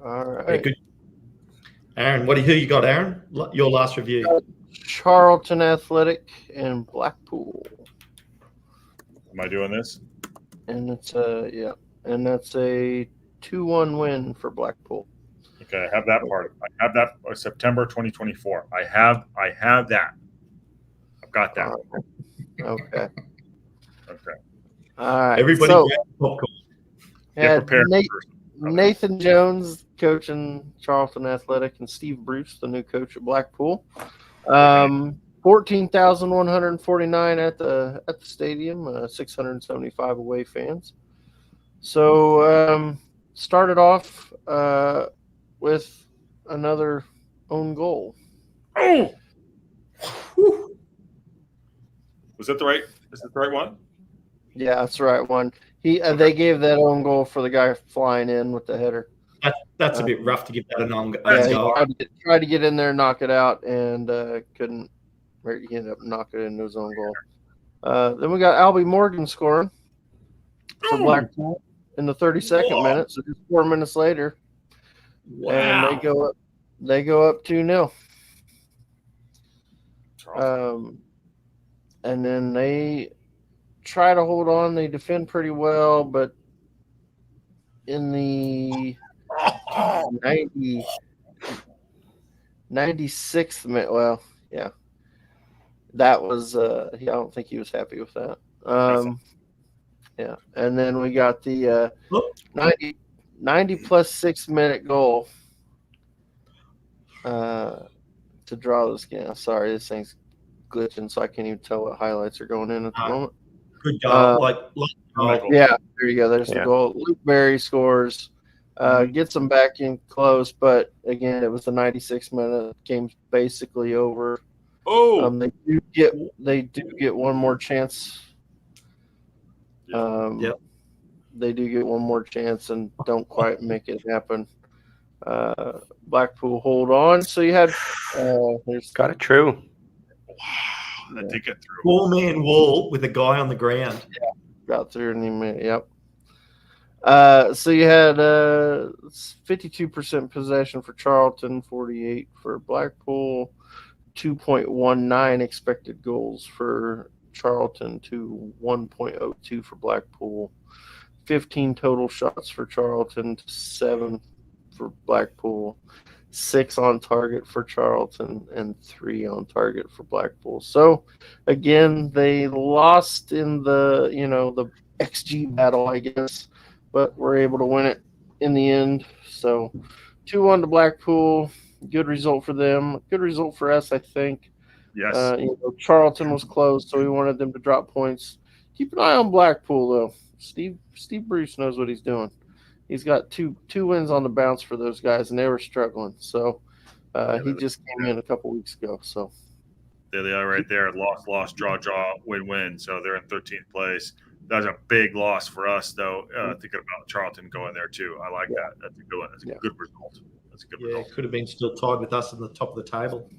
All right. Yeah, good. Aaron, who you got, Aaron? Your last review. Charlton Athletic and Blackpool. Am I doing this? And it's that's a 2-1 win for Blackpool. Okay, I have that part. I have that September 2024. I have that. I've got that. Okay. Okay. All right. Everybody so, get prepared. Nathan Jones coaching Charlton Athletic and Steve Bruce, the new coach at Blackpool. 14,149 at the stadium, 675 away fans. So started off with another own goal. Oh, was that the right? Is that the right one? Yeah, that's the right one. They gave that own goal for the guy flying in with the header. That's a bit rough to give that an own goal. Tried to get in there, knock it out, and couldn't. He ended up knocking it into his own goal. Then we got Albie Morgan scoring for Blackpool in the 32nd minute, so just 4 minutes later. Wow. And they go up 2-0. And then they try to hold on. They defend pretty well, but in the 96th minute, that was I don't think he was happy with that. Yeah, and then we got the 90 plus 6 minute goal to draw this game. Sorry, this thing's glitching, so I can't even tell what highlights are going in at the moment. Good goal. Yeah, there you go. There's the goal. Luke Berry scores, gets them back in close, but again, it was the 96th minute. Game's basically over. They do get one more chance. They do get one more chance and don't quite make it happen. Blackpool hold on. So you had got it true. Wow, that did get through. 4-man wall with a guy on the ground. Yeah, got through in a minute. Yep. So you had 52% possession for Charlton, 48 for Blackpool, 2.19 expected goals for Charlton to 1.02 for Blackpool, 15 total shots for Charlton to 7 for Blackpool, 6 on target for Charlton, and 3 on target for Blackpool. So, again, they lost in the the XG battle, I guess, but were able to win it in the end. So, 2-1 to Blackpool. Good result for them. Good result for us, I think. Yes. Charlton was close, so we wanted them to drop points. Keep an eye on Blackpool, though. Steve Bruce knows what he's doing. He's got two wins on the bounce for those guys, and they were struggling. So he just came in a couple weeks ago. So there they are right there. Loss, draw, win. So they're in 13th place. That's a big loss for us, though. Thinking about Charlton going there, too. I like that. That's a good one. That's a good result. That's a good result. It could have been still tied with us in the top of the table.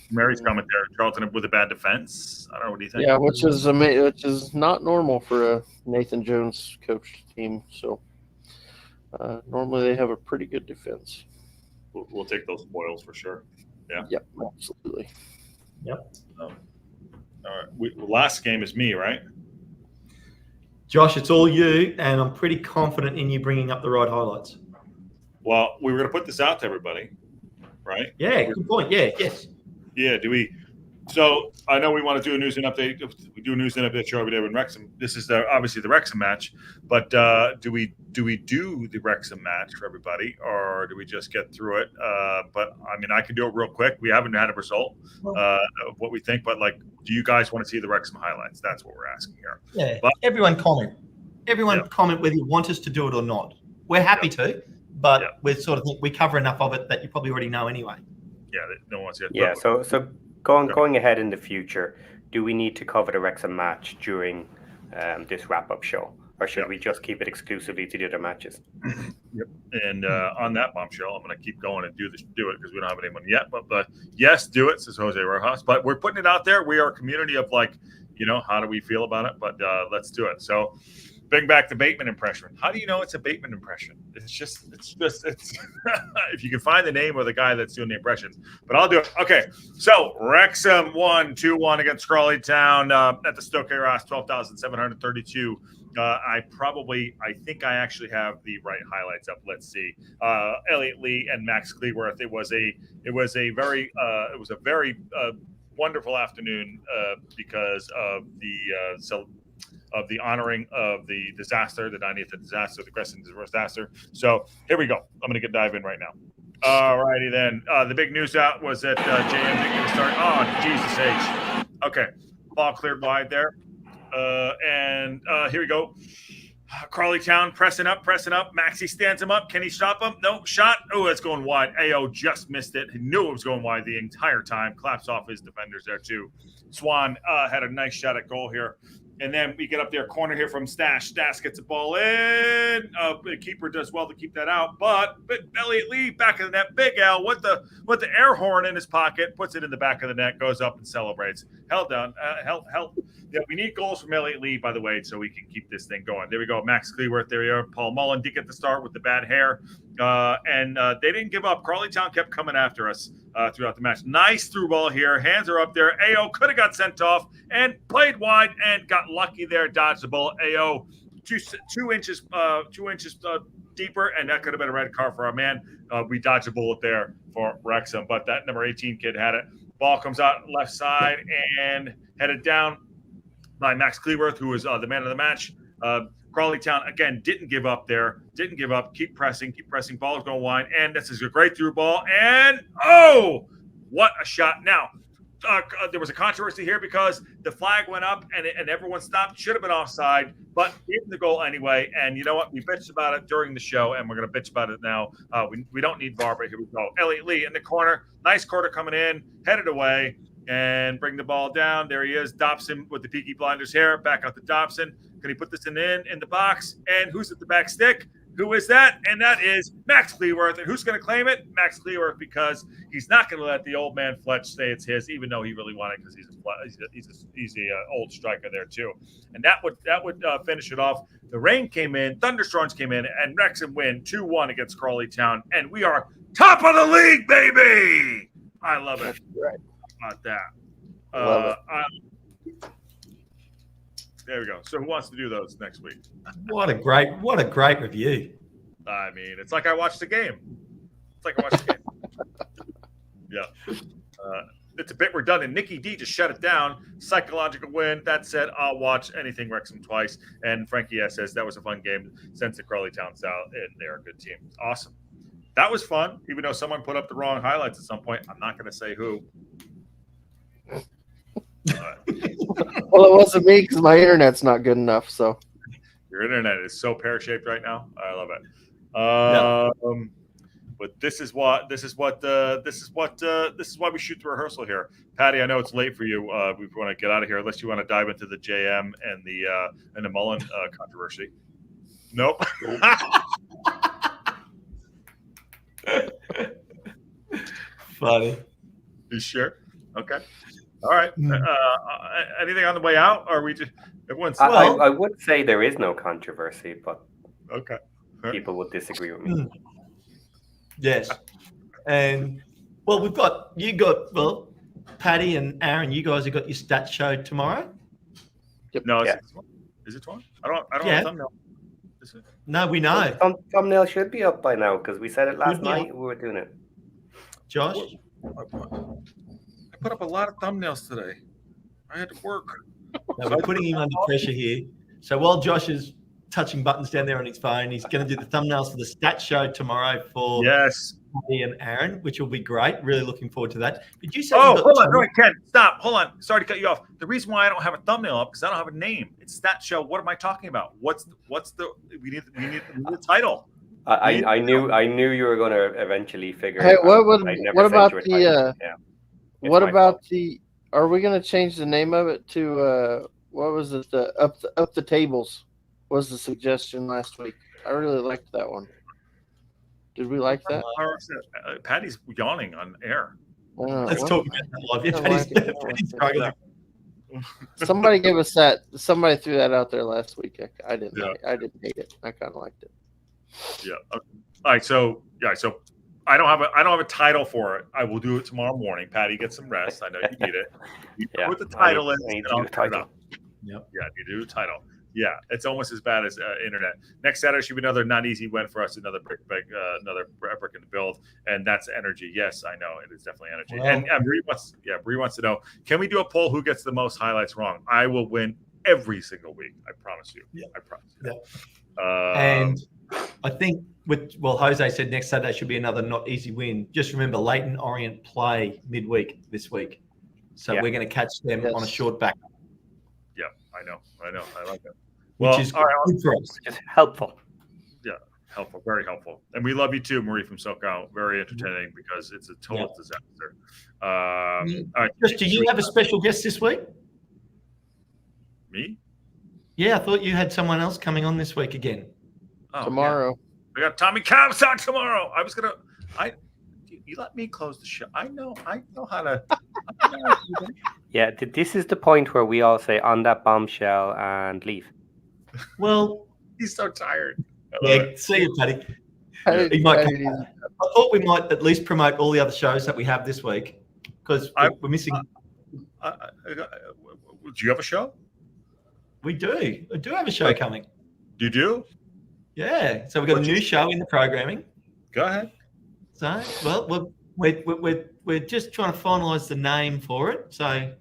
Mary's commentary. Charlton with a bad defense. I don't know. What do you think? Yeah, which is not normal for a Nathan Jones coach team. So normally they have a pretty good defense. We'll take those spoils for sure. Yeah. Yep, absolutely. Yep. All right. Last game is me, right? Josh, it's all you, and I'm pretty confident in you bringing up the right highlights. Well, we were going to put this out to everybody, right? Yeah, good point. Yeah, yes. Yeah, do we? So I know we want to do a news and update. We do a news and update show every day with Wrexham. This is obviously the Wrexham match, but do we do the Wrexham match for everybody, or do we just get through it? But I mean, I can do it real quick. We haven't had a result of what we think, but do you guys want to see the Wrexham highlights? That's what we're asking here. Yeah. But, everyone comment whether you want us to do it or not. We're happy to, but we sort of think we cover enough of it that you probably already know anyway. Yeah, no one wants to. Yeah, so going ahead in the future, do we need to cover the Wrexham match during this wrap-up show, or should we just keep it exclusively to the other matches? Yep. And on that bombshell, I'm going to keep going and do it because we don't have anyone yet. But yes, do it, says Jose Rojas. But we're putting it out there. We are a community of how do we feel about it? But let's do it. So. Bring back the Bateman impression. How do you know it's a Bateman impression? It's just if you can find the name of the guy that's doing the impressions. But I'll do it. Okay, so Wrexham won 2-1 against Crawley Town at the Stoke Ross, 12,732. I think I actually have the right highlights up. Let's see. Elliot Lee and Max Cleworth. It was a very wonderful afternoon because of the honoring of the disaster, the 90th disaster, the Crescent disaster. So here we go. I'm going to dive in right now. All righty then. The big news out was that JM didn't get a start. Oh, Jesus H. Okay. Ball cleared wide there. And here we go. Crawley Town pressing up. Maxey stands him up. Can he stop him? No. Shot. Oh, it's going wide. AO just missed it. He knew it was going wide the entire time. Claps off his defenders there too. Swan had a nice shot at goal here. And then we get up there, corner here from Stash. Stash gets the ball in. The keeper does well to keep that out. But Elliot Lee, back of the net. Big L with the air horn in his pocket, puts it in the back of the net, goes up and celebrates. Held down. Yeah, we need goals from Elliot Lee, by the way, so we can keep this thing going. There we go. Max Cleworth, there we are. Paul Mullen did get the start with the bad hair. And they didn't give up. Crawley Town kept coming after us throughout the match. Nice through ball here. Hands are up there. AO could have got sent off and played wide and got lucky there. Dodged the ball. AO two inches deeper, and that could have been a red card for our man. We dodged a bullet there for Wrexham, but that number 18 kid had it. Ball comes out left side and headed down by Max Cleworth, who was the man of the match. Crawley Town, again, didn't give up there. Didn't give up. Keep pressing. Ball's going wide. And this is a great through ball. And, what a shot. Now, there was a controversy here because the flag went up and everyone stopped. Should have been offside, but gave the goal anyway. And you know what? We bitched about it during the show, and we're going to bitch about it now. We don't need VAR, but here we go. Elliot Lee in the corner. Nice corner coming in. Headed away. And bring the ball down. There he is. Dobson with the Peaky Blinders hair. Back out to Dobson. Can he put this in the box? And who's at the back stick? Who is that? And that is Max Cleworth. And who's going to claim it? Max Cleworth, because he's not going to let the old man Fletch say it's his, even though he really wanted, because he's a old striker there too. And that would finish it off. The rain came in, thunderstorms came in, and Wrexham win 2-1 against Crawley Town, and we are top of the league, baby. I love it. Right. About that. There we go. So who wants to do those next week? What a great review. I mean, it's like I watched the game. Yeah. It's a bit redundant. Nikki D just shut it down. Psychological win. That said, I'll watch anything Wrexham twice. And Frankie S says that was a fun game since the Crawley Town style, and they're a good team. Awesome. That was fun, even though someone put up the wrong highlights at some point. I'm not going to say who. Well, it wasn't me because my internet's not good enough. So Your internet is so pear-shaped right now. I love it. But this is why we shoot the rehearsal here. Patty, I know it's late for you. We want to get out of here unless you want to dive into the JM and the Mullen controversy. Nope. Funny. You sure? Okay. All right. Anything on the way out? Or are we just everyone's? I would say there is no controversy, but Okay. people would disagree with me. Yes. And well, Paddy and Aaron, you guys have got your stats show tomorrow. No, Yeah. is it tomorrow? I don't Yeah. have a thumbnail. Is it? No, we know. Thumbnail should be up by now because we said it last Should be night. We were doing it. Josh? I put up a lot of thumbnails today. I had to work. No, we're putting him under pressure here. So while Josh is touching buttons down there on his phone, he's going to do the thumbnails for the stats show tomorrow for Yes. Paddy and Aaron, which will be great. Really looking forward to that. Did you say? Oh, you got hold on. No, Ken, stop. Hold on. Sorry to cut you off. The reason why I don't have a thumbnail up because I don't have a name. It's Stat Show. What am I talking about? What's the we need the title. I knew you were going to eventually figure Hey, it out. I never what sent about you a the title. Yeah. It's what my about fault. the? Are we going to change the name of it to what was it? The up the tables was the suggestion last week. I really liked that one. Did we like that? Patty's yawning on air. I don't know. Let's What- talk about that live. Yeah, I Paddy's- like it. Paddy's struggling. Somebody gave us that. Somebody threw that out there last week. I didn't. Yeah. I didn't hate it. I kind of liked it. Yeah. Okay. All right. So I don't have a title for it. I will do it tomorrow morning. Patty, get some rest. I know you need it. You know Yeah, what the title I is. need and to do I'll the put it title. up. Yeah, you do the title. Yeah, it's almost as bad as internet. Next Saturday should be another not easy win for us. Another brick in the build, and that's energy. Yes, I know it is definitely energy. Well- And Bree wants to know: can we do a poll? Who gets the most highlights wrong? I will win every single week. I promise you. Yeah. I promise you. Yeah. And I think Jose said next Saturday should be another not easy win. Just remember, Leyton Orient play midweek this week, so Yeah. we're going to catch them Yes. on a short back, yeah, I know. I like it. which Well, is all right, good for us. Just helpful. helpful, very helpful, and we love you too, Marie from SoCal. Very entertaining because it's a total disaster. All right, Just, do you have a special guest this week? me? Yeah, I thought you had someone else coming on this week again. Oh, Tomorrow. we got Tommy Cobbs on tomorrow. You let me close the show. I know how to. Yeah, this is the point where we all say on that bombshell and leave. Well, He's so tired. I love yeah, it. see you, Paddy. I He might I come didn't- back. I thought we might at least promote all the other shows that we have this week because we're missing. Do you have a show? We do have a show coming. You do? Yeah, so we've got a new show in the programming. Go ahead. So, well, we're just trying to finalise the name for it. So,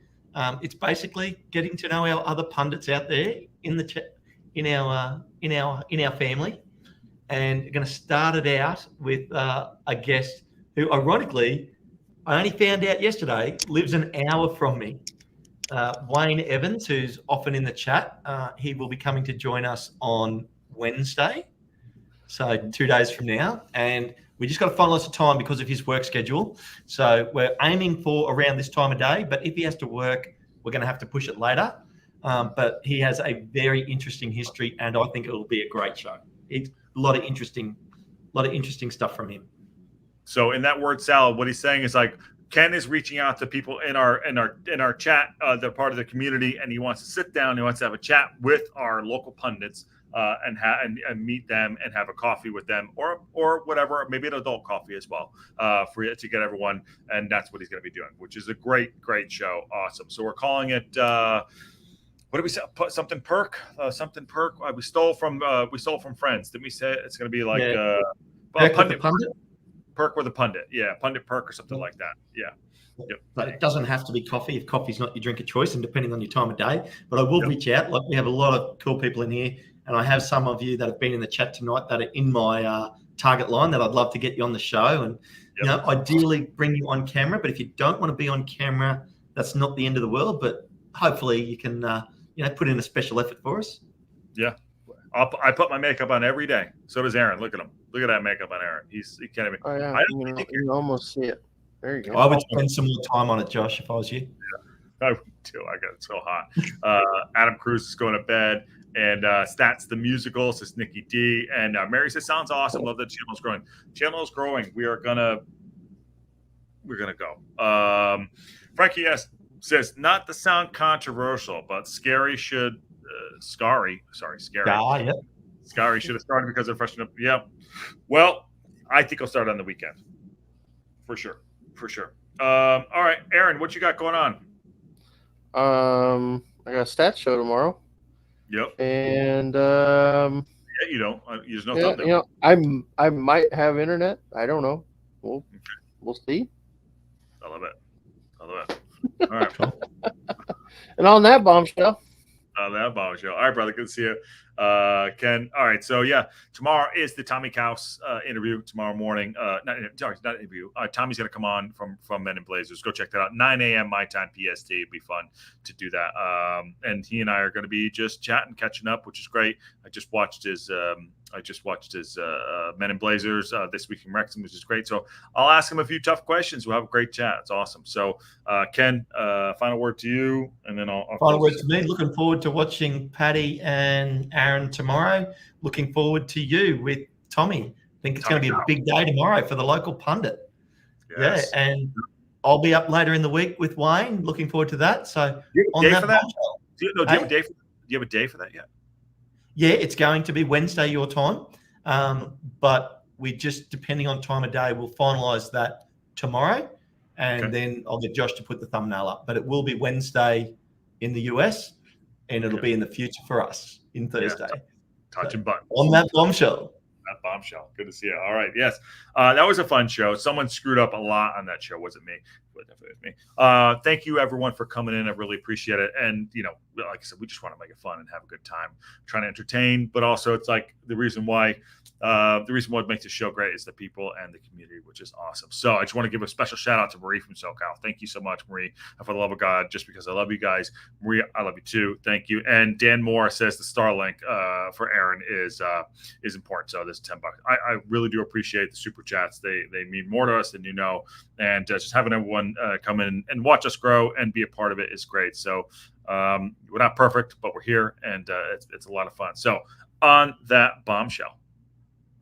it's basically getting to know our other pundits out there in the chat, in our family, and we're going to start it out with a guest who, ironically, I only found out yesterday lives an hour from me. Wayne Evans, who's often in the chat, he will be coming to join us on Wednesday, so 2 days from now, and we just got to finalise the time because of his work schedule. So we're aiming for around this time of day, but if he has to work, we're going to have to push it later. But he has a very interesting history, and I think it will be a great show. It's a lot of interesting stuff from him. So in that word salad, what he's saying is like Ken is reaching out to people in our chat. They're part of the community, and he wants to sit down. He wants to have a chat with our local pundits and meet them and have a coffee with them, or whatever, maybe an adult coffee as well, to get everyone. And that's what he's going to be doing, which is a great show. Awesome. So we're calling it. What did we say? Something perk. We stole from friends. Didn't we say it's going to be like Perk with the pundit? pundit? perk with a pundit. Yeah, pundit perk or something like that. Yeah. Yep. But it doesn't have to be coffee if coffee's not your drink of choice, and depending on your time of day. But I will reach out. Like, we have a lot of cool people in here, and I have some of you that have been in the chat tonight that are in my target line that I'd love to get you on the show, and you know, ideally bring you on camera. But if you don't want to be on camera, that's not the end of the world. But hopefully you can put in a special effort for us. Yeah. I put my makeup on every day. So does Aaron. Look at him. Look at that makeup on Aaron. He can't even. Oh yeah, you can almost see it. There you go. I would spend some more time on it, Josh, if I was you. Yeah, I would too. I got it so hot. Adam Cruz is going to bed, and Stats the musical says Nikki D, and Mary says sounds awesome. Love that channel's growing. Channel's growing. We're gonna go. Frankie S says not to sound controversial, but Scary should Scary. Yeah. Scary should have started because of freshen up. Yeah. Well, I think I'll start on the weekend. For sure. All right, Aaron, what you got going on? I got a stats show tomorrow. Yep. And yeah, you don't. There's no thumbnail. You know, I might have internet. I don't know. We'll see. I love it. All right. And on that bombshell. All right, brother. Good to see you. Ken. All right. So yeah, tomorrow is the Tommy Kaus interview tomorrow morning. Not interview. Tommy's going to come on from Men in Blazers. Go check that out. 9 a.m. my time PST. It'd be fun to do that. And he and I are going to be just chatting, catching up, which is great. I just watched his Men in Blazers this week in Wrexham, which is great. So I'll ask him a few tough questions. We'll have a great chat. It's awesome. So Ken, final word to you, and then I'll final word to me. Looking forward to watching Paddy and Aaron tomorrow. Looking forward to you with Tommy. I think it's going to be a big day tomorrow for the local pundit. Yes. Yeah, and I'll be up later in the week with Wayne. Looking forward to that. So on that, do you have a day? Do you have a day for that yet? Yeah, it's going to be Wednesday your time, but we just, depending on time of day, we'll finalise that tomorrow, and then I'll get Josh to put the thumbnail up. But it will be Wednesday in the US, and it'll be in the future for us in Thursday. Touching buttons. On that bombshell. That bombshell. Good to see you. All right. Yes. That was a fun show. Someone screwed up a lot on that show. Wasn't me. But definitely was me. Thank you everyone for coming in. I really appreciate it. And, you know, like I said, we just want to make it fun and have a good time, trying to entertain, but also it's like the reason why it makes the show great is the people and the community, which is awesome. So I just want to give a special shout out to Marie from SoCal. Thank you so much, Marie. And for the love of God, just because I love you guys, Marie, I love you too. Thank you. And Dan Moore says the Starlink for Aaron is important. So this is $10. I really do appreciate the super chats. They mean more to us than you know. And just having everyone come in and watch us grow and be a part of it is great. So we're not perfect, but we're here, and it's a lot of fun. So on that bombshell.